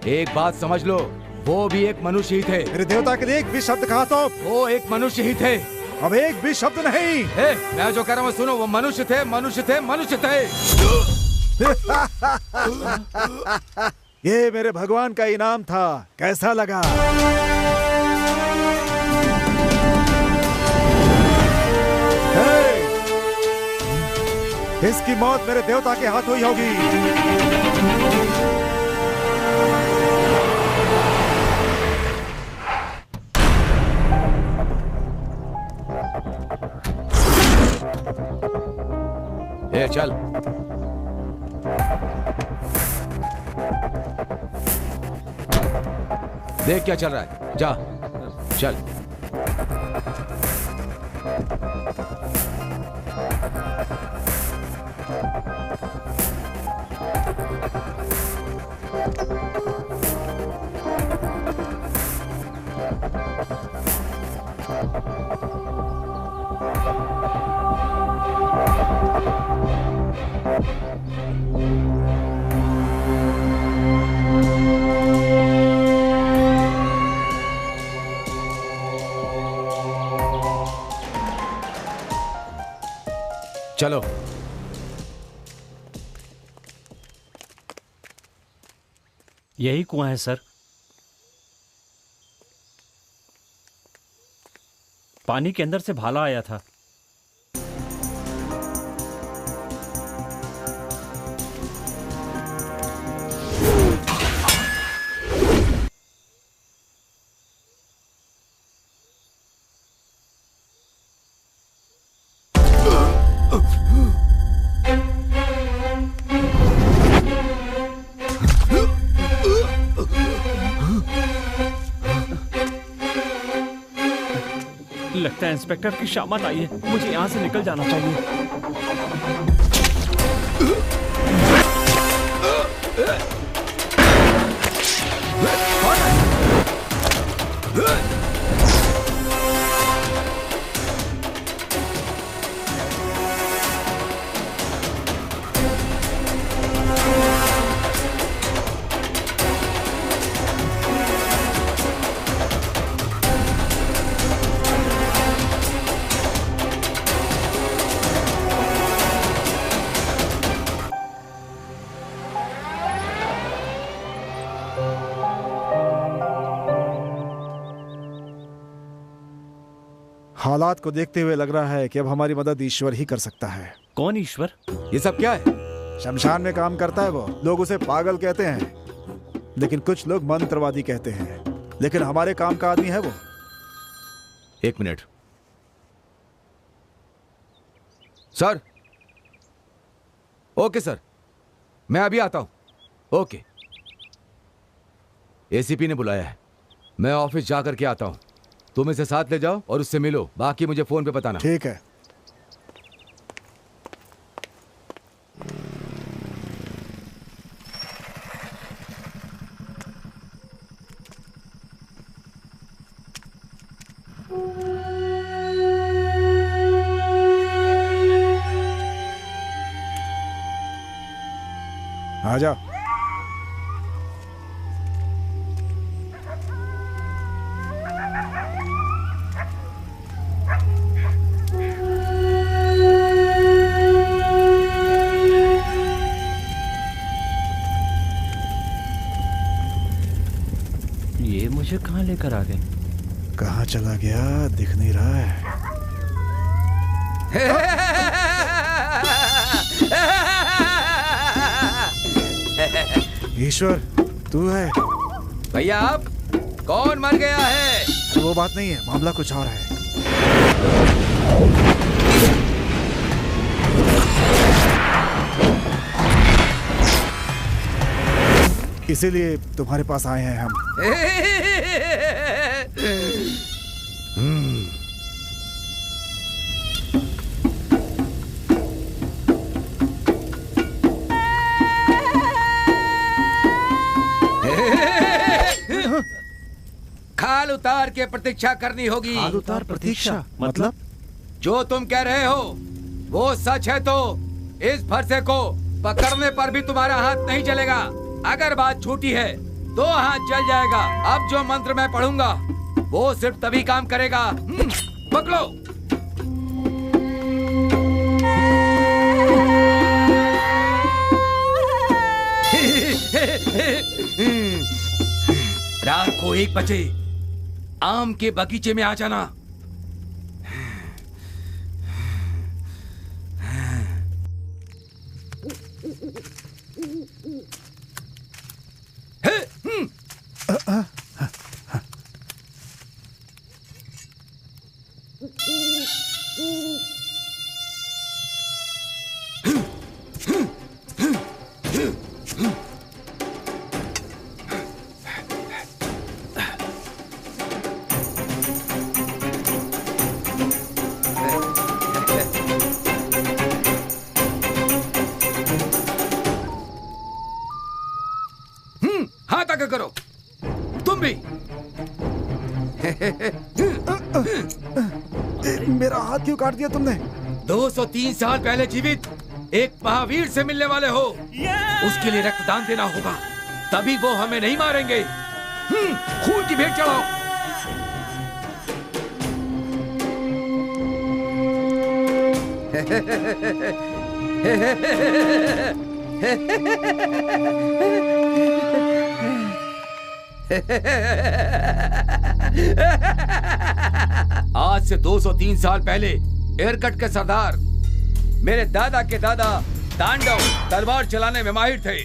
एक बात समझ लो, वो भी एक मनुष्य ही थे। मेरे देवता के लिए एक भी शब्द कहा तो? वो एक मनुष्य ही थे। अब एक भी शब्द नहीं। मैं जो कह रहा हूँ सुनो, वो मनुष्य थे, मनुष्य थे, मनुष्य थे। ये मेरे भगवान का इनाम था, कैसा लगा? इसकी मौत मेरे देवता के हाथ हुई होगी। चल। देख क्या चल रहा है, जा चल। चलो। यही कुआं है सर। पानी के अंदर से भाला आया था। लगता है इंस्पेक्टर की शामत आई है, मुझे यहाँ से निकल जाना चाहिए। हालात को देखते हुए लग रहा है कि अब हमारी मदद ईश्वर ही कर सकता है। कौन ईश्वर? ये सब क्या है? शमशान में काम करता है वो। लोग उसे पागल कहते हैं, लेकिन कुछ लोग मंत्रवादी कहते हैं, लेकिन हमारे काम का आदमी है वो। एक मिनट सर। ओके सर, मैं अभी आता हूं। ओके। एसीपी ने बुलाया है, मैं ऑफिस जाकर के आता हूं। तुम इसे साथ ले जाओ और उससे मिलो, बाकी मुझे फोन पे बताना। ठीक है। आजा। ये मुझे कहाँ लेकर आ गए? कहाँ चला गया दिख नहीं रहा है। ईश्वर तू है? भैया आप कौन मर गया है? वो बात नहीं है, मामला कुछ और है। इसीलिए तुम्हारे पास आए हैं हम। खाल उतार के प्रतीक्षा करनी होगी। खाल उतार प्रतीक्षा मतलब? जो तुम कह रहे हो वो सच है तो इस फरसे को पकड़ने पर भी तुम्हारा हाथ नहीं चलेगा। अगर बात झूठी है तो हाथ जल जाएगा। अब जो मंत्र मैं पढ़ूंगा वो सिर्फ तभी काम करेगा। पकड़ो। रात को 1 बजे आम के बगीचे में आ जाना। हाथ आगे करो। तुम भी। मेरा हाथ क्यों काट दिया तुमने? 203 साल पहले जीवित एक महावीर से मिलने वाले हो। उसके लिए रक्तदान देना होगा, तभी वो हमें नहीं मारेंगे। खून की भेंट चढ़ाओ। आज से 203 साल पहले एयरकट के सरदार मेरे दादा के दादा तांडव तलवार चलाने में माहिर थे।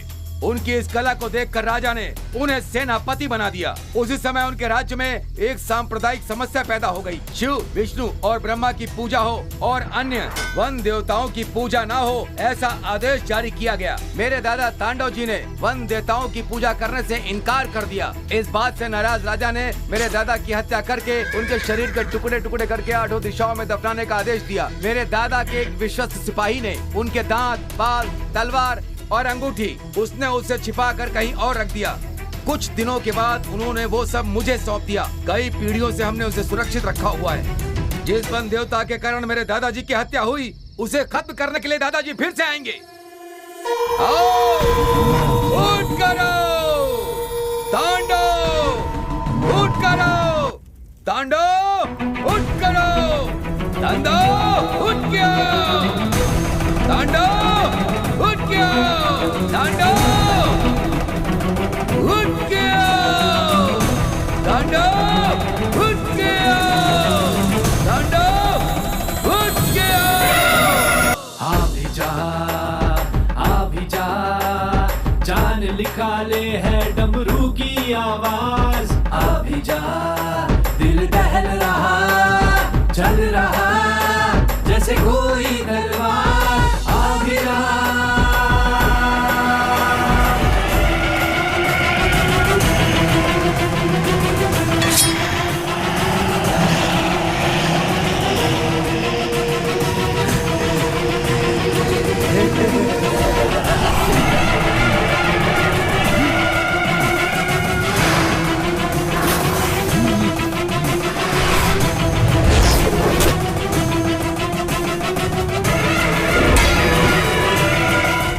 उनकी इस कला को देखकर राजा ने उन्हें सेनापति बना दिया। उसी समय उनके राज्य में एक सांप्रदायिक समस्या पैदा हो गई। शिव, विष्णु और ब्रह्मा की पूजा हो और अन्य वन देवताओं की पूजा ना हो, ऐसा आदेश जारी किया गया। मेरे दादा तांडव जी ने वन देवताओं की पूजा करने से इनकार कर दिया। इस बात से नाराज राजा ने मेरे दादा की हत्या करके उनके शरीर के टुकड़े टुकड़े करके 8 दिशाओं में दफनाने का आदेश दिया। मेरे दादा के एक विश्वस्त सिपाही ने उनके दांत, बाल, तलवार और अंगूठी उसने उसे छिपा कर कहीं और रख दिया। कुछ दिनों के बाद उन्होंने वो सब मुझे सौंप दिया। कई पीढ़ियों से हमने उसे सुरक्षित रखा हुआ है। जिस वन देवता के कारण मेरे दादाजी की हत्या हुई, उसे खत्म करने के लिए दादाजी फिर से आएंगे। आओ, उठ करो, तांडव, उठ करो, तांडव, उठ करो, तांडव, उठ गया, तांडव, उठ गया, तांडव, उठ गया, तांडव, उठ गया, तांडव, उठ गया। आ भी जा, जान लिखा ले है डमरू की आवाज। आ भी जा, दिल दहल रहा, चल रहा जैसे कोई तलवार। आ भी जा,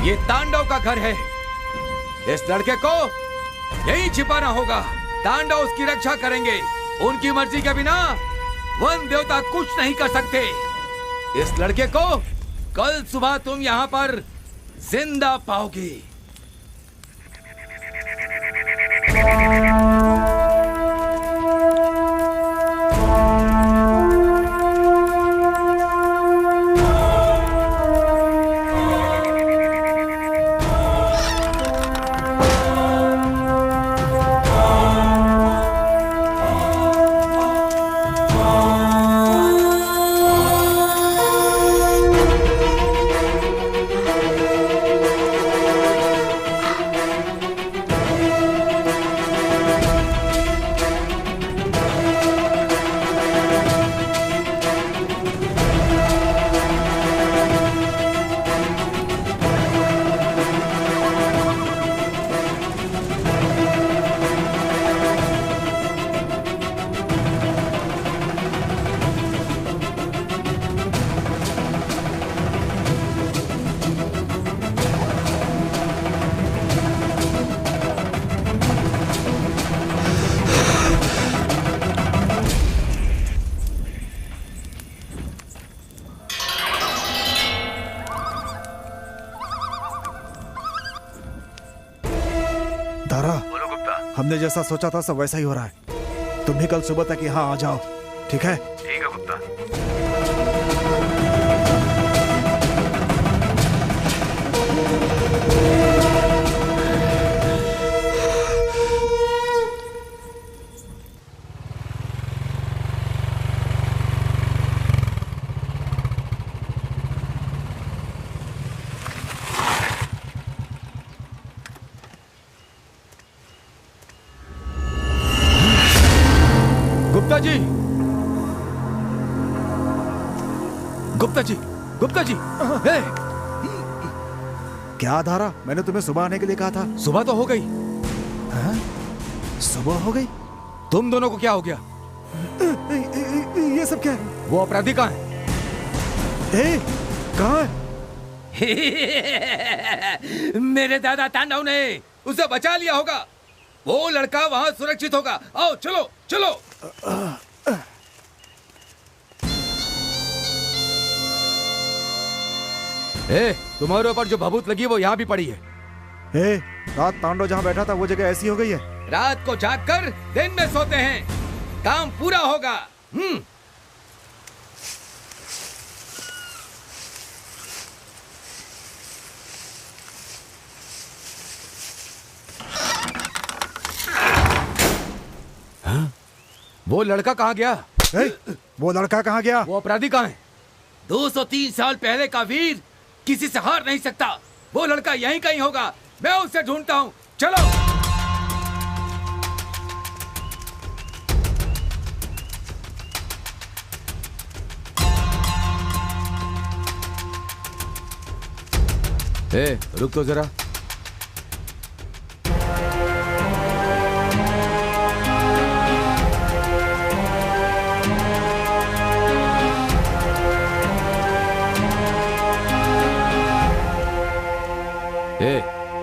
ये तांडव का घर है। इस लड़के को यही छिपाना होगा। तांडव उसकी रक्षा करेंगे। उनकी मर्जी के बिना वन देवता कुछ नहीं कर सकते। इस लड़के को कल सुबह तुम यहाँ पर जिंदा पाओगे। दारा, बोलो गुप्ता। हमने जैसा सोचा था सब वैसा ही हो रहा है। तुम भी कल सुबह तक यहाँ आ जाओ, ठीक है? ठीक है गुप्ता। गुप्ता जी, गुप्ता जी, गुप्ता जी। हे! क्या धारा, मैंने तुम्हें सुबह आने के लिए कहा था। सुबह तो हो गई। हाँ? सुबह हो गई? तुम दोनों को क्या हो गया? ये सब क्या है? वो अपराधी कहाँ है? कहाँ है? मेरे दादा तांडव ने उसे बचा लिया होगा। वो लड़का वहाँ सुरक्षित होगा। आओ चलो चलो। तुम्हारे ऊपर जो भभूत लगी वो यहाँ भी पड़ी है। रात तांडव जहाँ बैठा था वो जगह ऐसी हो गई है। रात को जागकर दिन में सोते हैं, काम पूरा होगा। वो लड़का कहाँ गया? वो लड़का कहाँ गया? वो अपराधी कहाँ है? 203 साल पहले का वीर किसी से हार नहीं सकता। वो लड़का यहीं कहीं होगा, मैं उसे ढूंढता हूँ। चलो। रुक तो जरा।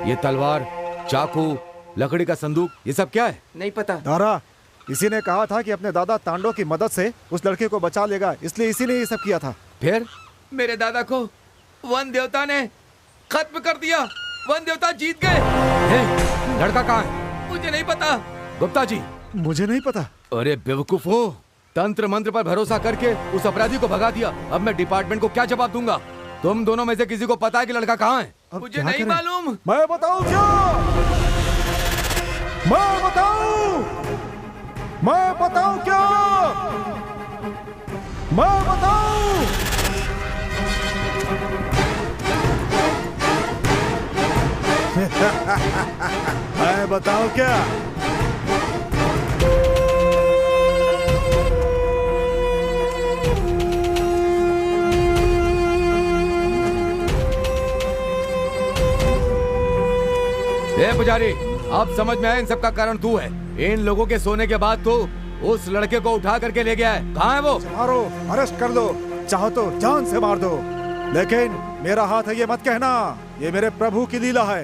ये तलवार, चाकू, लकड़ी का संदूक, ये सब क्या है? नहीं पता। दारा, इसी ने कहा था कि अपने दादा तांडो की मदद से उस लड़के को बचा लेगा, इसलिए इसी ने ये सब किया था। फिर मेरे दादा को वन देवता ने खत्म कर दिया। वन देवता जीत गए। लड़का कहाँ है? मुझे नहीं पता। गुप्ता जी, मुझे नहीं पता। अरे बेवकूफो, तंत्र मंत्र पर भरोसा करके उस अपराधी को भगा दिया। अब मैं डिपार्टमेंट को क्या जवाब दूंगा? तुम दोनों में से किसी को पता है कि लड़का कहाँ है? मुझे नहीं मालूम। मैं बताऊं क्या? मैं बताऊं? मैं बताऊं क्या? मैं बताऊं? मैं बताऊं क्या? पुजारी, अब समझ में आया इन सब का कारण तू है। इन लोगों के सोने के बाद तू उस लड़के को उठा करके ले गया है। कहाँ है वो? मारो, अरेस्ट कर लो, चाहो तो जान से मार दो, लेकिन मेरा हाथ है ये मत कहना। ये मेरे प्रभु की लीला है।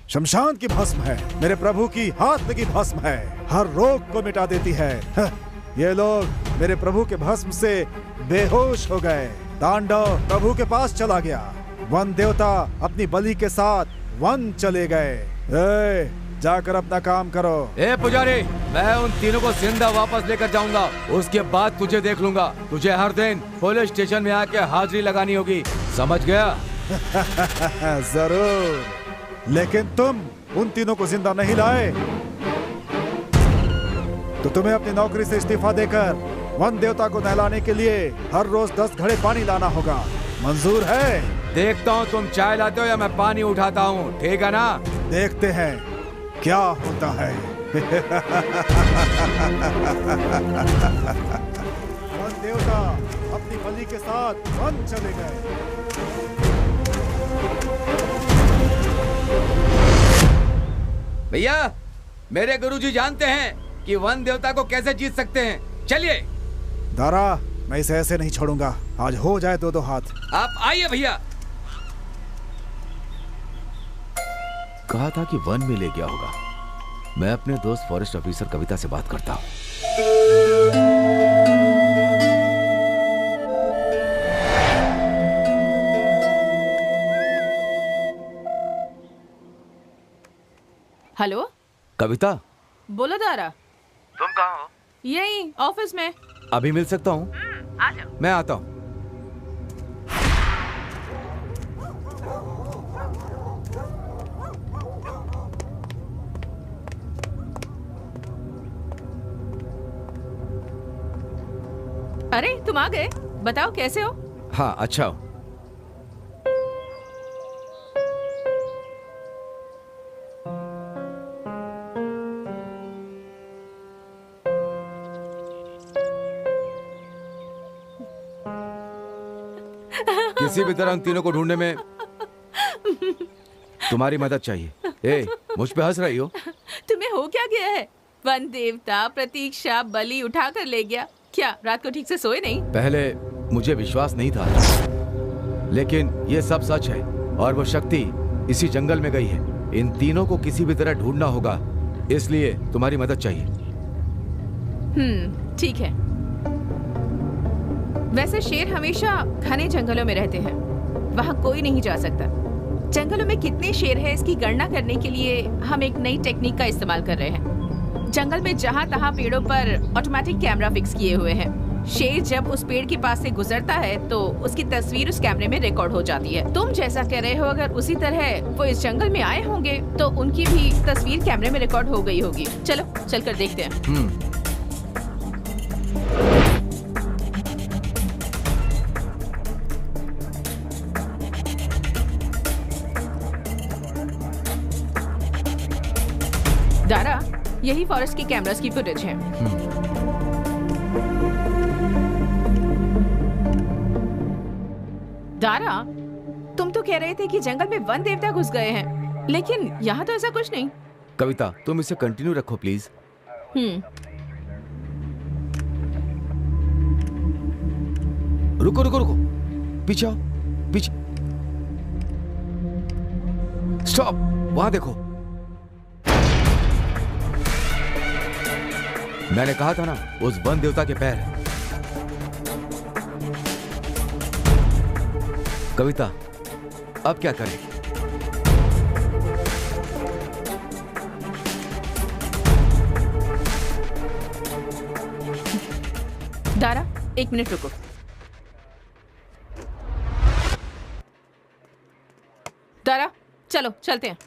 शमशान की भस्म है, मेरे प्रभु की हाथ लगी भस्म है, हर रोग को मिटा देती है। ये लोग मेरे प्रभु के भस्म से बेहोश हो गए। तांडव प्रभु के पास चला गया। वन देवता अपनी बलि के साथ वन चले गए। जाकर अपना काम करो। पुजारी, मैं उन तीनों को जिंदा वापस लेकर जाऊंगा। उसके बाद तुझे देख लूंगा। तुझे हर दिन पुलिस स्टेशन में आके हाजिरी लगानी होगी, समझ गया? जरूर, लेकिन तुम उन तीनों को जिंदा नहीं लाए तो तुम्हें अपनी नौकरी से इस्तीफा देकर वन देवता को नहलाने के लिए हर रोज 10 घड़े पानी लाना होगा। मंजूर है? देखता हूँ तुम चाय लाते हो या मैं पानी उठाता हूँ, ठीक है ना? देखते हैं क्या होता है। वन देवता अपनी बलि के साथ वन चले गए। भैया, मेरे गुरुजी जानते हैं कि वन देवता को कैसे जीत सकते हैं। चलिए। दारा, मैं इसे ऐसे नहीं छोड़ूंगा। आज हो जाए दो हाथ। आप आइए भैया। कहा था कि वन में ले गया होगा। मैं अपने दोस्त फॉरेस्ट ऑफिसर कविता से बात करता हूँ। हेलो कविता। बोलो दारा। तुम कहाँ हो? यही ऑफिस में। अभी मिल सकता हूँ? आ जाओ। मैं आता हूँ। अरे तुम आ गए, बताओ कैसे हो? हाँ अच्छा हो। किसी भी तरह उन तीनों को ढूंढने में तुम्हारी मदद चाहिए। ए, मुझ पे हंस रही हो? तुम्हें हो क्या गया है? वन देवता प्रतीक्षा बलि उठा कर ले गया। क्या रात को ठीक से सोए नहीं? पहले मुझे विश्वास नहीं था, लेकिन ये सब सच है और वो शक्ति इसी जंगल में गई है। इन तीनों को किसी भी तरह ढूंढना होगा, इसलिए तुम्हारी मदद चाहिए। ठीक है। वैसे शेर हमेशा घने जंगलों में रहते हैं, वहाँ कोई नहीं जा सकता। जंगलों में कितने शेर हैं इसकी गणना करने के लिए हम एक नई टेक्निक का इस्तेमाल कर रहे हैं। जंगल में जहाँ तहाँ पेड़ों पर ऑटोमेटिक कैमरा फिक्स किए हुए हैं। शेर जब उस पेड़ के पास से गुजरता है तो उसकी तस्वीर उस कैमरे में रिकॉर्ड हो जाती है। तुम जैसा कह रहे हो, अगर उसी तरह वो इस जंगल में आए होंगे तो उनकी भी तस्वीर कैमरे में रिकॉर्ड हो गई होगी। चलो चलकर देखते हैं। दारा, यही फॉरेस्ट की कैमरास की फुटेज है। दारा, तुम तो कह रहे थे कि जंगल में वन देवता घुस गए हैं, लेकिन यहाँ तो ऐसा कुछ नहीं। कविता, तुम इसे कंटिन्यू रखो प्लीज। रुको रुको रुको, पीछे आओ, पीछे। स्टॉप, वहां देखो। मैंने कहा था ना, उस वन देवता के पैर हैं। कविता, अब क्या करें? दारा, 1 मिनट रुको। दारा, चलो चलते हैं।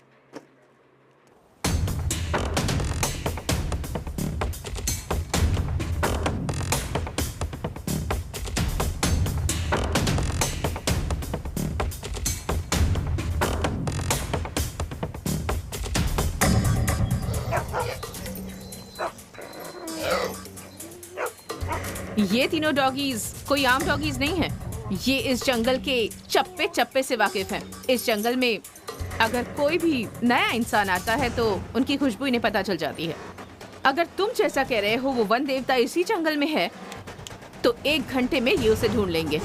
ये तीनों डॉगीज कोई आम डॉगीज नहीं है। ये इस जंगल के चप्पे चप्पे से वाकिफ हैं। इस जंगल में अगर कोई भी नया इंसान आता है तो उनकी खुशबू इन्हें पता चल जाती है। अगर तुम जैसा कह रहे हो वो वन देवता इसी जंगल में है तो 1 घंटे में ये उसे ढूंढ लेंगे।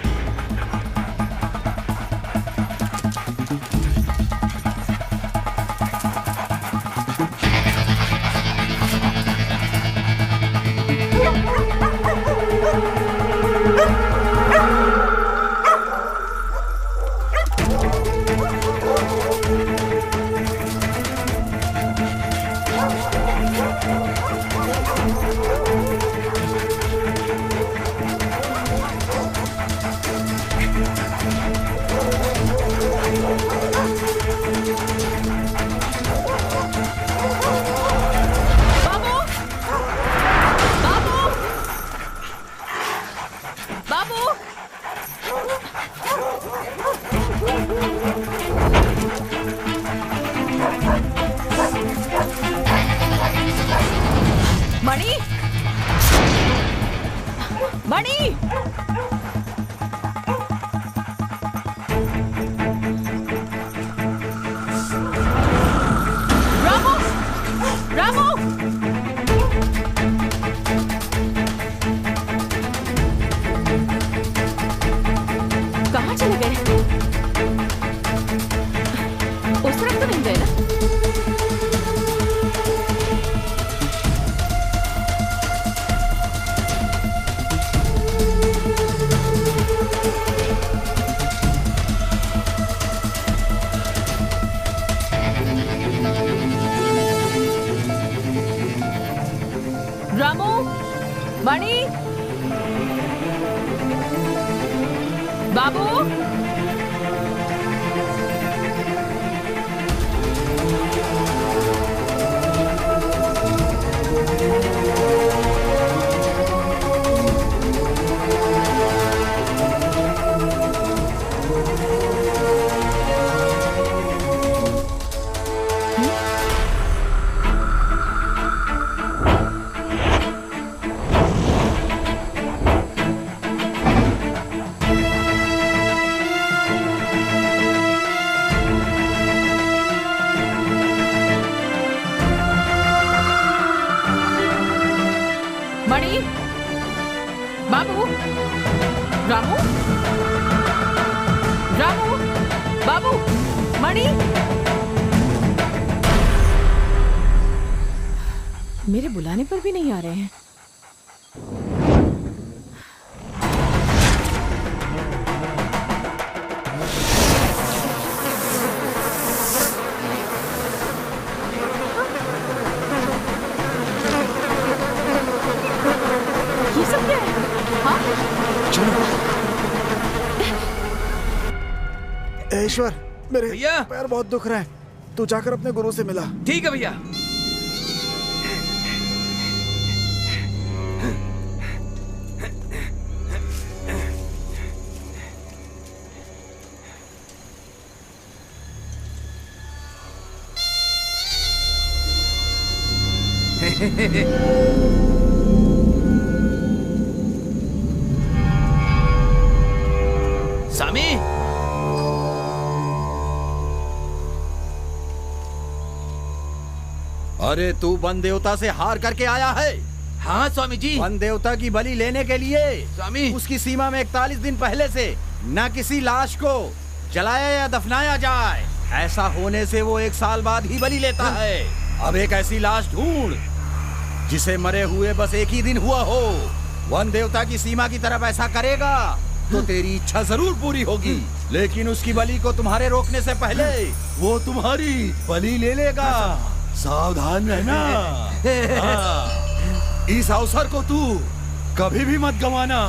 रामू, मणि, बाबू, रामू, रामू, रामू, बाबू, मणि। मेरे बुलाने पर भी नहीं आ रहे हैं। ये सब क्या है? हाँ? ईश्वर, मेरे भैया पैर बहुत दुख रहे हैं, तू जाकर अपने गुरु से मिला। ठीक है भैया। स्वामी, अरे तू वन देवता से हार करके आया है? हाँ स्वामी जी। वन देवता की बलि लेने के लिए स्वामी, उसकी सीमा में 41 दिन पहले से न किसी लाश को जलाया या दफनाया जाए। ऐसा होने से वो 1 साल बाद ही बलि लेता है। अब एक ऐसी लाश ढूंढ जिसे मरे हुए बस 1 ही दिन हुआ हो। वन देवता की सीमा की तरफ ऐसा करेगा तो तेरी इच्छा जरूर पूरी होगी, लेकिन उसकी बलि को तुम्हारे रोकने से पहले वो तुम्हारी बलि ले लेगा। सावधान रहना। इस अवसर को तू कभी भी मत गंवाना,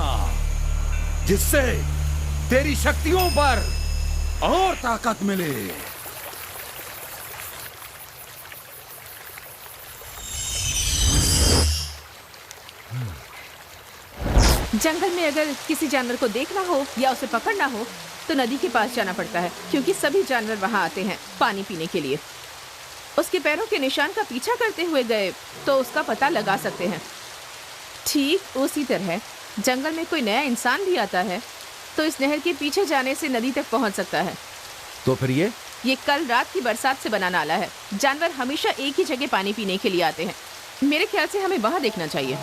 जिससे तेरी शक्तियों पर और ताकत मिले। जंगल में अगर किसी जानवर को देखना हो या उसे पकड़ना हो तो नदी के पास जाना पड़ता है, क्योंकि सभी जानवर वहां आते हैं पानी पीने के लिए। उसके पैरों के निशान का पीछा करते हुए गए तो उसका पता लगा सकते हैं। ठीक उसी तरह जंगल में कोई नया इंसान भी आता है तो इस नहर के पीछे जाने से नदी तक पहुंच सकता है। तो फिर ये कल रात की बरसात से बना नाला है। जानवर हमेशा एक ही जगह पानी पीने के लिए आते हैं। मेरे ख्याल से हमें वहां देखना चाहिए।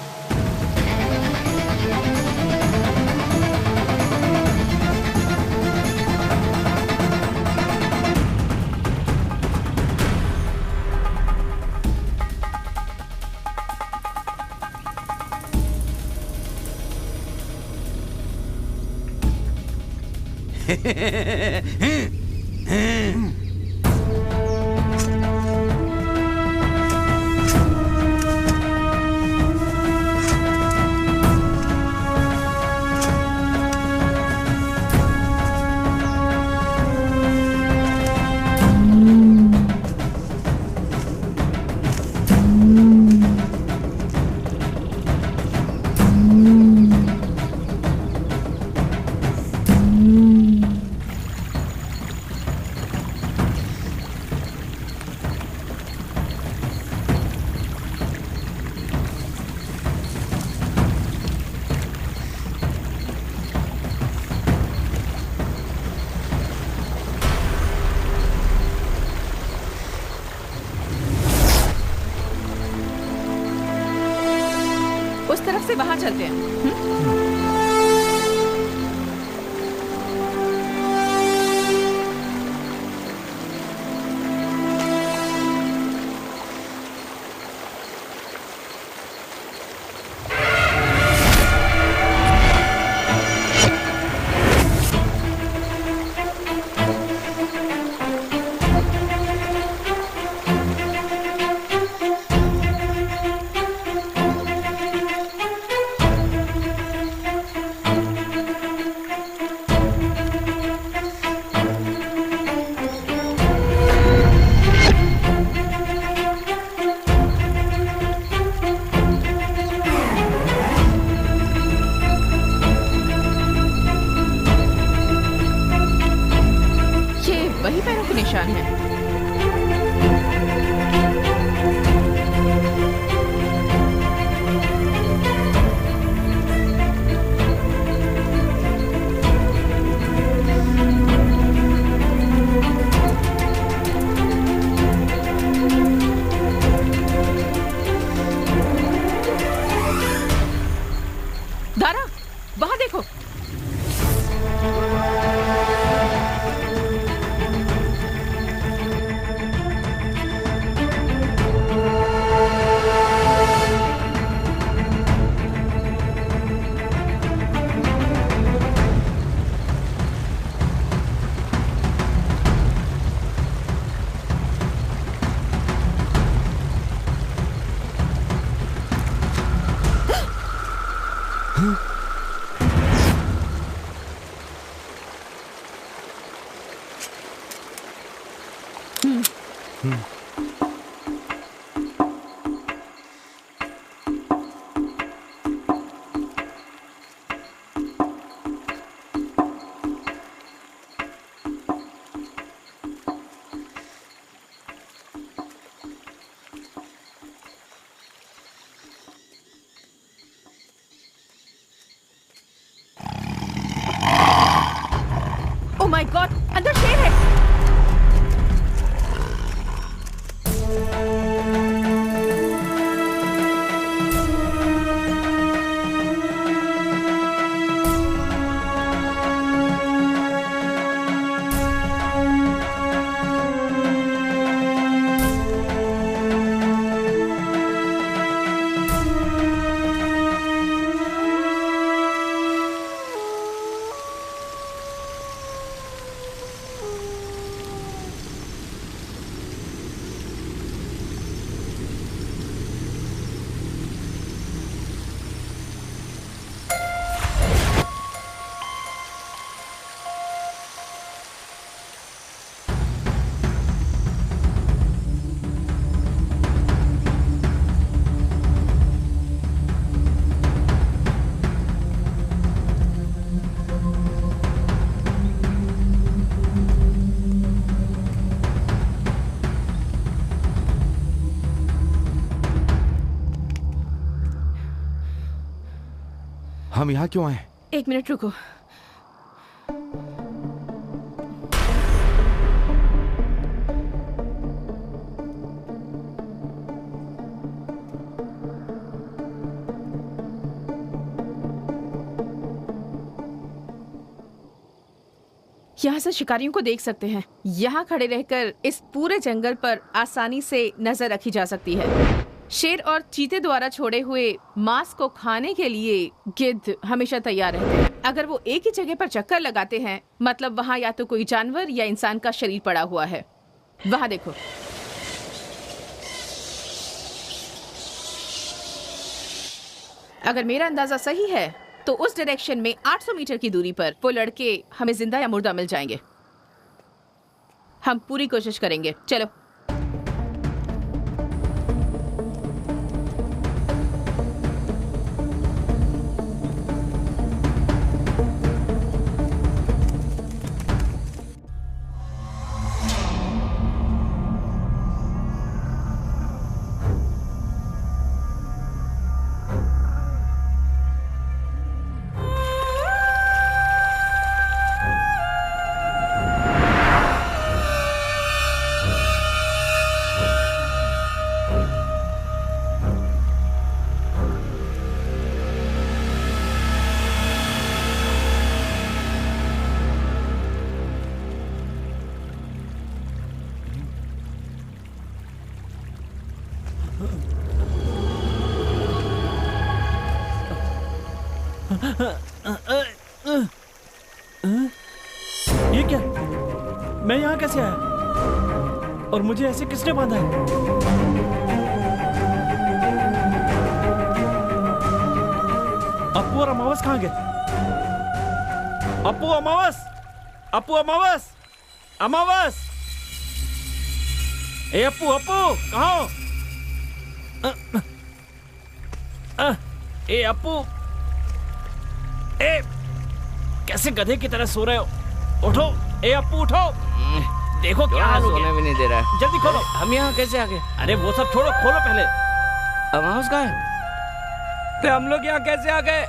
उस तरफ से वहां चलते हैं। वही पैरों के निशान है। धारा, वहाँ देखो। ओह माय गॉड, अंदर शेर है। हम यहाँ क्यों आए? एक मिनट रुको। यहाँ से शिकारियों को देख सकते हैं। यहाँ खड़े रहकर इस पूरे जंगल पर आसानी से नजर रखी जा सकती है। शेर और चीते द्वारा छोड़े हुए मांस को खाने के लिए गिद्ध हमेशा तैयार रहते हैं। अगर वो एक ही जगह पर चक्कर लगाते हैं, मतलब वहाँ या तो कोई जानवर या इंसान का शरीर पड़ा हुआ है। वहाँ देखो। अगर मेरा अंदाजा सही है तो उस डायरेक्शन में 800 मीटर की दूरी पर वो लड़के हमें जिंदा या मुर्दा मिल जाएंगे। हम पूरी कोशिश करेंगे। चलो। ये क्या? मैं यहाँ कैसे आया? और मुझे ऐसे किसने बांधा है? अप्पू और अमावस कहाँ गए? अप्पू, अमावस! अप्पू, अमावस! अमावस! ए अप्पू, अप्पू कहाँ हो? ए अप्पू, ए कैसे गधे की तरह सो रहे हो? उठो, ए अप्पू उठो। देखो क्या हाल हो गया। सोने भी नहीं दे रहा है। जल्दी खोलो। हम यहाँ कैसे आ गए? अरे वो सब छोड़ो, खोलो पहले। अमावस कहाँ है? हम लोग यहाँ कैसे आ गए?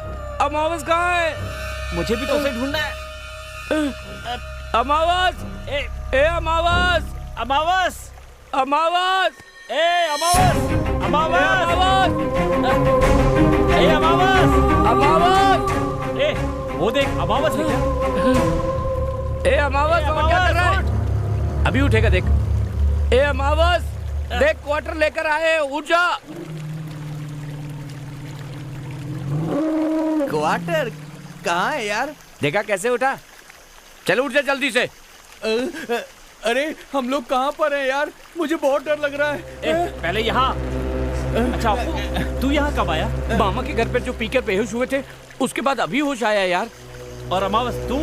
अमावस कहाँ है? मुझे भी तो उसे ढूंढना है। अमावस! ए अमावस! अमावस! अमावस! ए अमावस! अमावस! अमावस! ए अमावस! अमावस! ए वो देख अमावस है क्या? ए अमावस, और क्या कर रहा है? अभी उठेगा देख। ए अमावस, देख क्वार्टर लेकर आए, उठ जा। क्वार्टर कहाँ है यार? देखा कैसे उठा? चल उठ जा जल्दी से। अरे हम लोग कहाँ पर हैं यार? मुझे बहुत डर लग रहा है। पहले यहाँ। अच्छा तू यहाँ कब आया? मामा के घर पर जो पीकर बेहोश हुए थे उसके बाद अभी होश आया यार। और अमावस तू?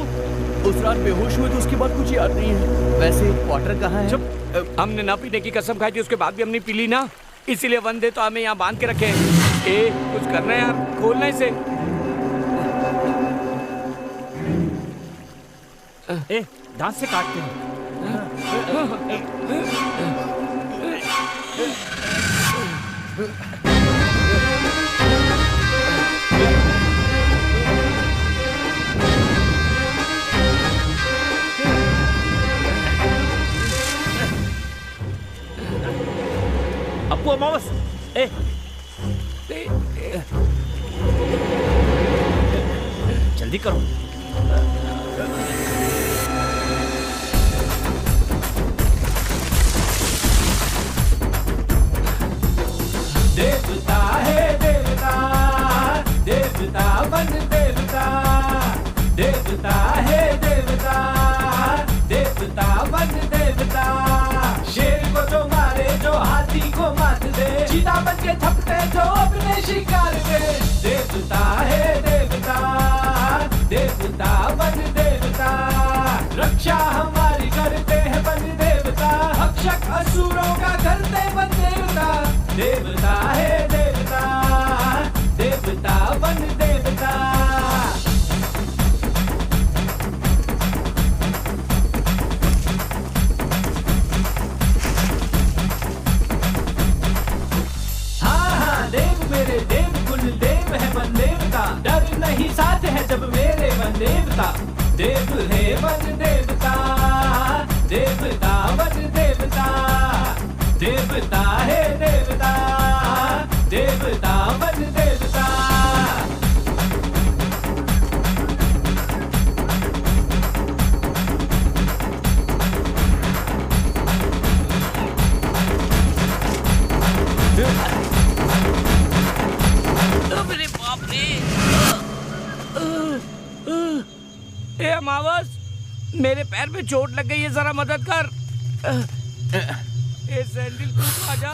उस रात बेहोश हुए तो उसके बाद कुछ याद नहीं है। वैसे क्वार्टर कहाँ है? चुप। हमने ना पीने की कसम खाई थी, उसके बाद भी हमने पी ली ना, इसीलिए वंदे तो हमें यहाँ बांध के रखे। ए कुछ करना है यार, खोलना इसे। ए दांत से काटते हैं। अप्पू अमावस, जल्दी करो। देवता है देवता, देवता वन देवता, देवता है देवता, देवता वन देवता। शेर को जो मारे, जो हाथी को मात दे, चीता बन के थपटे जो अपने शिकार दे। देवता है देवता, देवता वन देवता। रक्षा हमारी करते हैं वन देवता, भक्षक असुरों का करते वन देवता। देवता है देवता, देवता वन देवता। मेरे देव कुल देव है वन देवता, डर नहीं साथ है जब मेरे वन देवता। देव है वन देवता, देवता वन देवता, देवता है देवता, देवता वन देवता। मेरे बाप रे। ए अमावस, मेरे पैर में चोट लग गई है, जरा मदद कर। ए सैंडल तू आजा।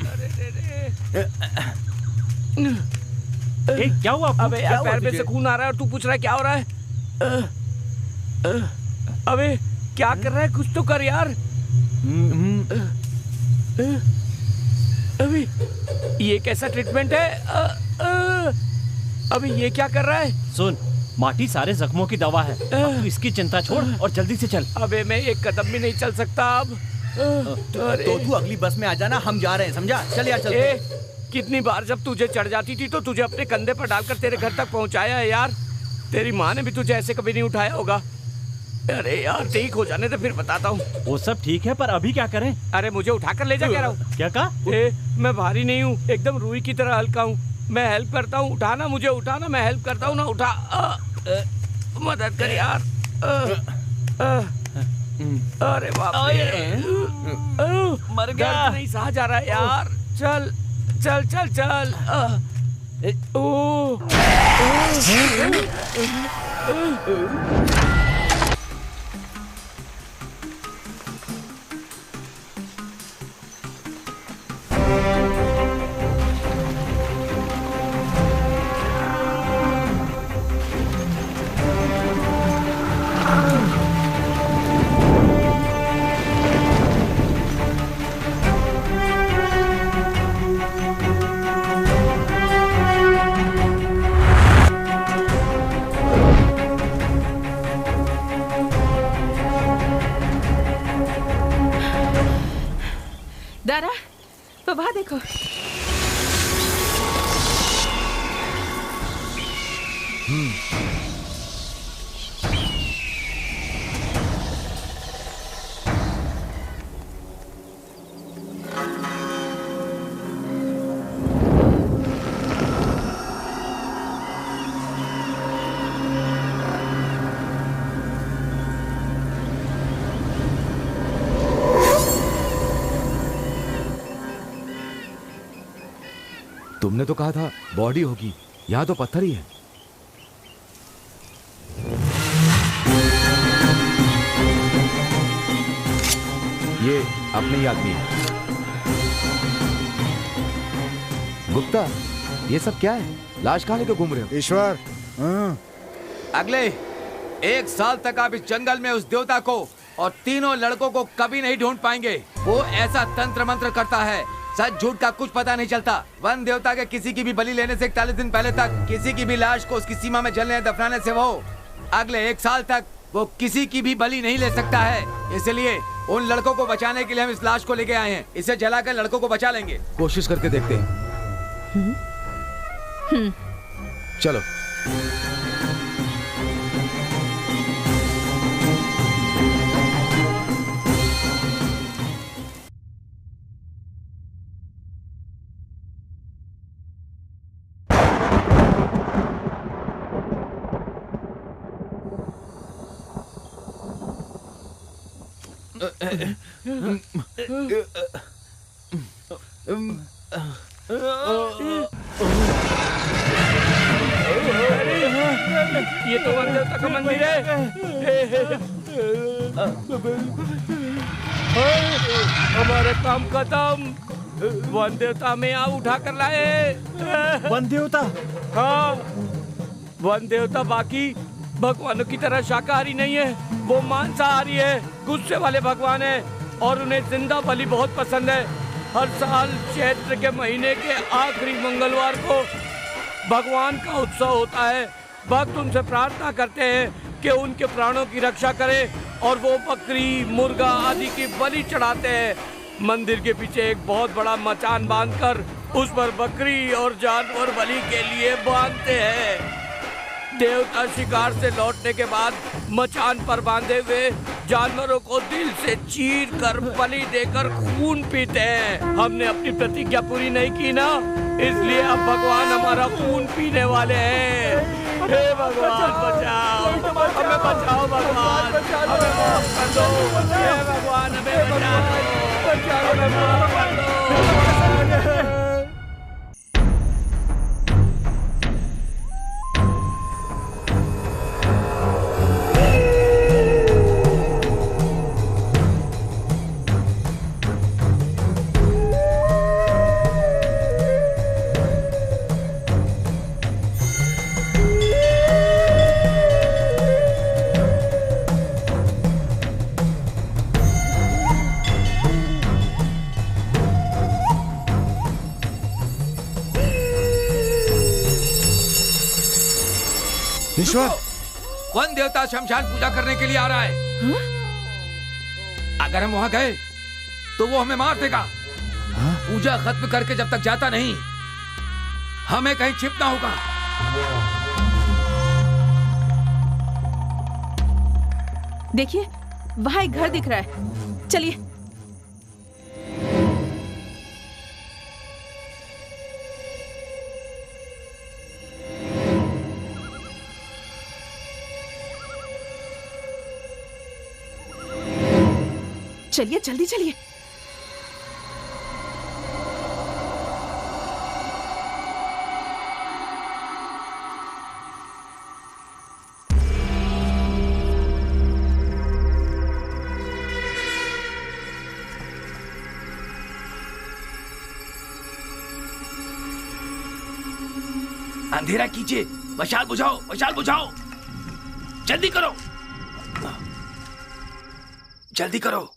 अरे ए, क्या हुआ? अबे यार पैर में से खून आ रहा है और तू पूछ रहा है क्या हो रहा है? अबे क्या कर रहा है? कुछ तो कर यार। अभी ये कैसा ट्रीटमेंट है? अभी ये क्या कर रहा है? सुन, माटी सारे जख्मों की दवा है। अब तू इसकी चिंता छोड़ और जल्दी से चल। अबे मैं एक कदम भी नहीं चल सकता अब। तो तू अगली बस में आ जाना, हम जा रहे हैं, समझा? चल यार चल। कितनी बार जब तुझे चढ़ जाती थी तो तुझे अपने कंधे पर डालकर तेरे घर तक पहुंचाया है यार। तेरी माँ ने भी तुझे ऐसे कभी नहीं उठाया होगा। अरे यार ठीक हो जाने तो फिर बताता हूँ। वो सब ठीक है पर अभी क्या करें? अरे मुझे उठाकर ले जा कह रहा हूँ। क्या कहा? मैं भारी नहीं हूँ, एकदम रूई की तरह हल्का हूँ। मैं हेल्प करता हूँ, उठाना मुझे, उठाना, मैं हेल्प करता हूँ ना, उठा। मदद कर यार। अरे बाप रे, मर गया। नहीं सहा जा रहा है यार। चल चल चल चल। ओ दारा, बाबा देखो। तुमने तो कहा था बॉडी होगी, यहाँ तो पत्थर ही है। ये अपने ही आदमी है। गुप्ता, ये सब क्या है? लाश कहाँ लेके घूम रहे हो? ईश्वर, अगले 1 साल तक आप इस जंगल में उस देवता को और तीनों लड़कों को कभी नहीं ढूंढ पाएंगे। वो ऐसा तंत्र मंत्र करता है, सच झूठ का कुछ पता नहीं चलता। वन देवता के किसी की भी बलि लेने से 41 दिन पहले तक किसी की भी लाश को उसकी सीमा में जलने दफनाने से वो अगले 1 साल तक वो किसी की भी बलि नहीं ले सकता है। इसलिए उन लड़कों को बचाने के लिए हम इस लाश को लेके आए हैं। इसे जलाकर लड़कों को बचा लेंगे। कोशिश करके देखते हैं। चलो। ये तो वन देवता का मंदिर है। हमारे काम खत्म। वन देवता में यहाँ उठा कर लाए। वन देवता? हाँ, वन देवता बाकी भगवानों की तरह शाकाहारी नहीं है, वो मांसाहारी है, गुस्से वाले भगवान है और उन्हें जिंदा बलि बहुत पसंद है। हर साल चैत्र के महीने के आखिरी मंगलवार को भगवान का उत्सव होता है। भक्त उनसे प्रार्थना करते हैं कि उनके प्राणों की रक्षा करे और वो बकरी, मुर्गा आदि की बलि चढ़ाते हैं। मंदिर के पीछे एक बहुत बड़ा मचान बांधकर उस पर बकरी और जानवर बलि के लिए बांधते हैं। देवता शिकार से लौटने के बाद मचान पर बांधे हुए जानवरों को दिल से चीर कर बलि देकर खून पीते हैं। हमने अपनी प्रतिज्ञा पूरी नहीं की ना, इसलिए अब भगवान हमारा खून पीने वाले हैं। हे भगवान बचाओ, हमें बचाओ भगवान, हमें माफ कर दो। हे भगवान हमें बचाओ, हमें माफ कर दो। ईश्वर, वन देवता शमशान पूजा करने के लिए आ रहा है। अगर हम वहां गए तो वो हमें मार देगा। पूजा खत्म करके जब तक जाता नहीं, हमें कहीं छिपना होगा। देखिए, वहां एक घर दिख रहा है, चलिए। चलिए जल्दी चलिए। अंधेरा कीजिए, मशाल बुझाओ, मशाल बुझाओ, जल्दी करो, जल्दी करो।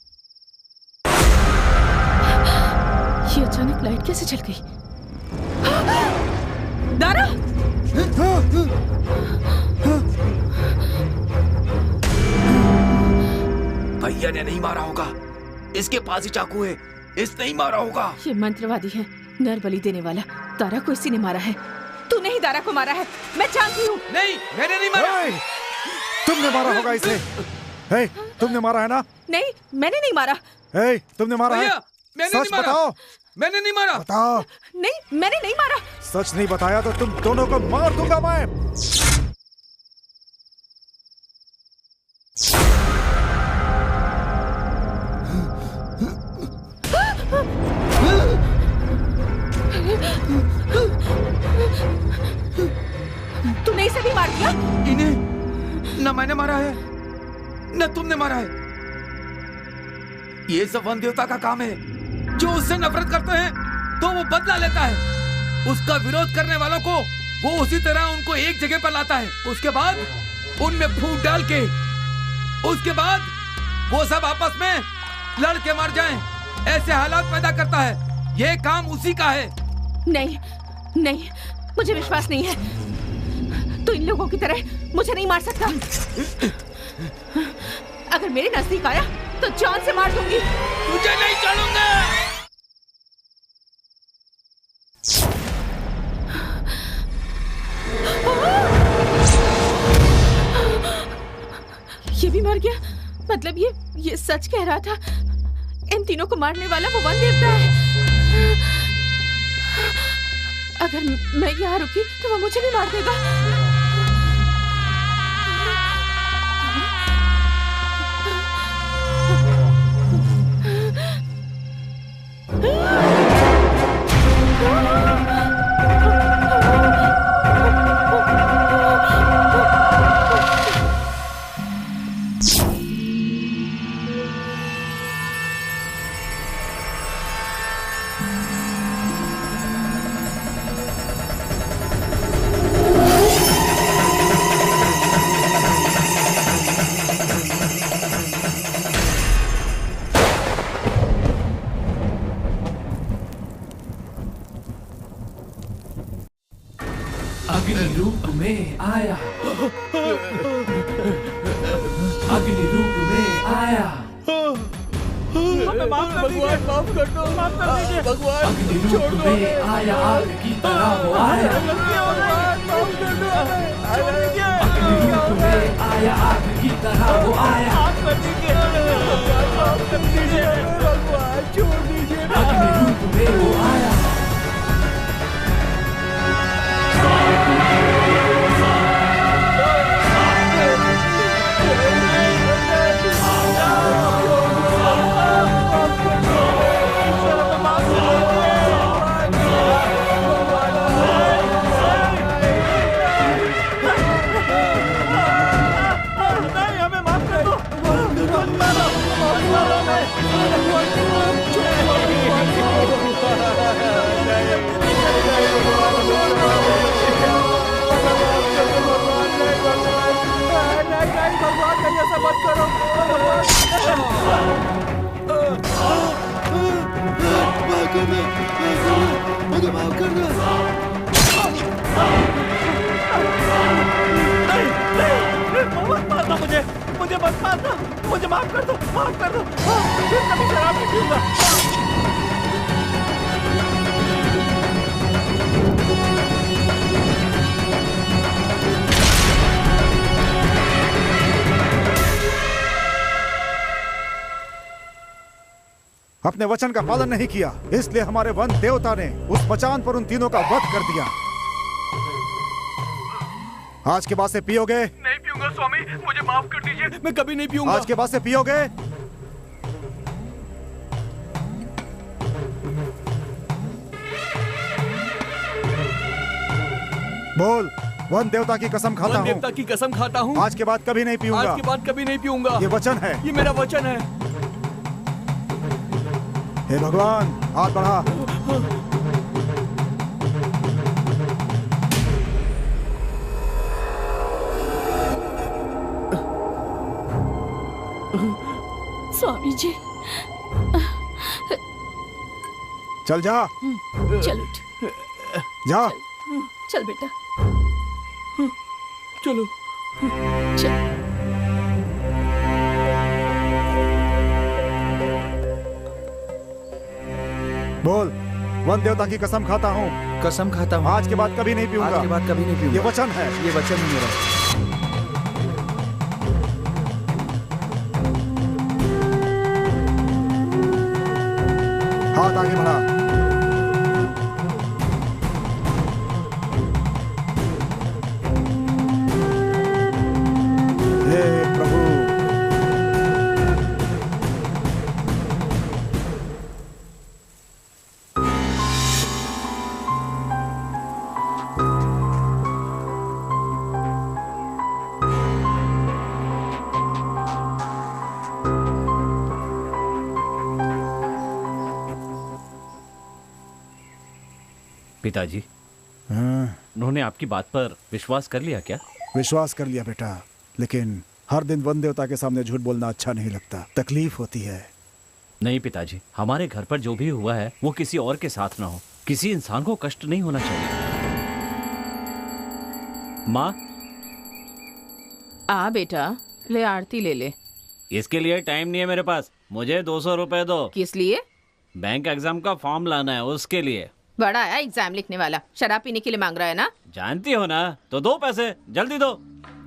ये अचानक लाइट कैसे चल गई? दारा! भैया ने नहीं मारा होगा, इसके पास ही चाकू है, इसने ही मारा होगा। ये मंत्रवादी है, नर बलि देने वाला। दारा को इसी ने मारा है। तूने ही दारा को मारा है, मैं जानती हूँ। नहीं, मैंने नहीं मारा। तुमने मारा होगा इसे। हे, तुमने मारा है ना? नहीं, मैंने नहीं मारा। हे, तुमने मारा है? मैंने सच बताओ। मैंने नहीं मारा। बताओ। नहीं, मैंने नहीं मारा। सच नहीं बताया तो तुम दोनों को मार दूंगा मैं। इन्हें न मैंने मारा है न तुमने मारा है। ये सब वन देवता का काम है। जो उससे नफरत करते हैं तो वो बदला लेता है। उसका विरोध करने वालों को वो उसी तरह उनको एक जगह पर लाता है। उसके बाद उनमें फूट डाल के उसके बाद वो सब आपस में लड़ के मर जाएं, ऐसे हालात पैदा करता है। ये काम उसी का है। नहीं नहीं, मुझे विश्वास नहीं है। तू इन लोगों की तरह मुझे नहीं मार सकता। अगर मेरे नजदीक आया तो जान से मार दूंगी। तुझे नहीं छोड़ूंगा। ये भी मर गया। मतलब ये सच कह रहा था। इन तीनों को मारने वाला वो वन देवता है। अगर मैं यहाँ रुकी तो वो मुझे भी मार देगा। अग्नि रूप में आया, अग्नि रूप में आया। भगवान माफ कर दो, माफ कर दीजिए भगवान। अग्नि रूप में आया, आग की तरह वो आया। अग्नि रूप में आया, आग की तरह वो आया। अग्नि रूप में वो आया। मुझे माफ कर दो। मुझे मत मारना, मुझे माफ कर दो, माफ कर दो। फिर कभी शराब नहीं पीऊंगा। अपने वचन का पालन नहीं किया, इसलिए हमारे वन देवता ने उस मचान पर उन तीनों का वध कर दिया। आज के बाद से पियोगे? नहीं पीऊंगा स्वामी, मुझे माफ कर दीजिए। मैं कभी नहीं पीऊंगा। आज के बाद से पियोगे? बोल। वन देवता की कसम खाता हूँ। वन देवता की कसम खाता हूँ। आज के बाद कभी नहीं पीऊंगा। आज के बाद कभी नहीं पीऊंगा। ये वचन है। ये मेरा वचन है। हे भगवान, हाथ बढ़ा। स्वामी जी। चल जा। चल उठ। जा। चल बेटा। चलो। चल। बोल। वन देवता की कसम खाता हूँ। कसम खाता हूँ। आज के बाद कभी नहीं पीऊंगा। आज के बाद कभी नहीं पीऊंगा। ये वचन है। ये वचन है मेरा। हाथ आगे बढ़ा। हे प्रभु। पिताजी, हाँ, उन्होंने आपकी बात पर विश्वास कर लिया क्या? विश्वास कर लिया बेटा, लेकिन हर दिन वन देवता के सामने झूठ बोलना अच्छा नहीं लगता, तकलीफ होती है। नहीं पिताजी, हमारे घर पर जो भी हुआ है वो किसी और के साथ ना हो। किसी इंसान को कष्ट नहीं होना चाहिए। माँ, आ बेटा, ले आरती ले ले। इसके लिए टाइम नहीं है मेरे पास, मुझे 200 रुपए दो। किस लिए? बैंक एग्जाम का फॉर्म लाना है, उसके लिए। बड़ा आया एग्जाम लिखने वाला, शराब पीने के लिए मांग रहा है ना? जानती हो ना, तो दो पैसे, जल्दी दो।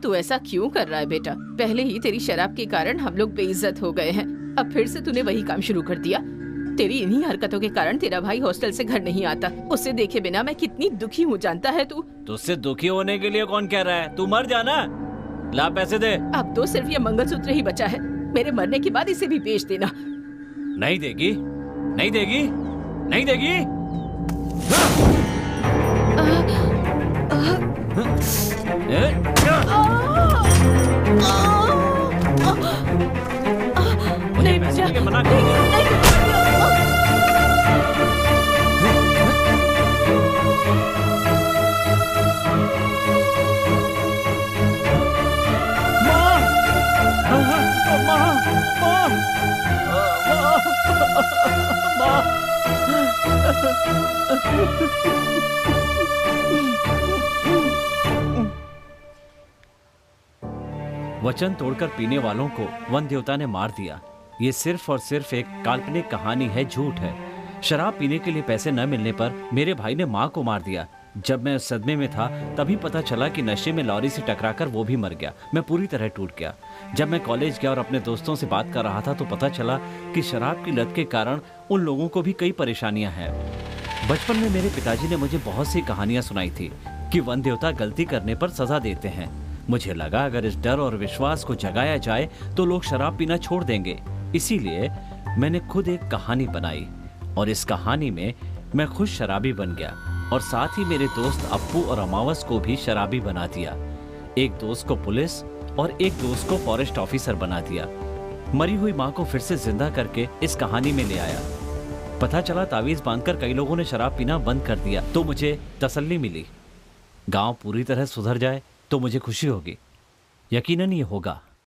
तू ऐसा क्यों कर रहा है बेटा? पहले ही तेरी शराब के कारण हम लोग बेइज्जत हो गए हैं, अब फिर से तूने वही काम शुरू कर दिया। तेरी इन्हीं हरकतों के कारण तेरा भाई हॉस्टल से घर नहीं आता। उसे देखे बिना मैं कितनी दुखी हूँ जानता है तू? तुझसे दुखी होने के लिए कौन कह रहा है? तू मर जाना। ला पैसे दे। अब तो सिर्फ ये मंगलसूत्र ही बचा है, मेरे मरने के बाद इसे भी बेच देना। नहीं देगी, नहीं देगी, नहीं देगी। मुझे पैसे के मना कर। वचन तोड़कर पीने वालों को वन देवता ने मार दिया। ये सिर्फ और सिर्फ एक काल्पनिक कहानी है, झूठ है। शराब पीने के लिए पैसे न मिलने पर मेरे भाई ने माँ को मार दिया। जब मैं उस सदमे में था तभी पता चला कि नशे में लॉरी से टकराकर वो भी मर गया। मैं पूरी तरह टूट गया। जब मैं कॉलेज गया और अपने दोस्तों से बात कर रहा था तो पता चला कि शराब की लत के कारण उन लोगों को भी कई परेशानियां हैं। बचपन में मेरे पिताजी ने मुझे बहुत सी कहानियां सुनाई थी कि वन देवता गलती करने पर सजा देते हैं। मुझे लगा अगर इस डर और विश्वास को जगाया जाए तो लोग शराब पीना छोड़ देंगे। इसीलिए मैंने खुद एक कहानी बनाई और इस कहानी में मैं खुद शराबी बन गया और साथ ही मेरे दोस्त अप्पू और अमावस को भी शराबी बना दिया। एक दोस्त को पुलिस और एक दोस्त को फॉरेस्ट ऑफिसर बना दिया। मरी हुई माँ को फिर से जिंदा करके इस कहानी में ले आया। पता चला तावीज बांधकर कई लोगों ने शराब पीना बंद कर दिया तो मुझे तसल्ली मिली। गांव पूरी तरह सुधर जाए तो मुझे खुशी होगी। यकीनन ये होगा।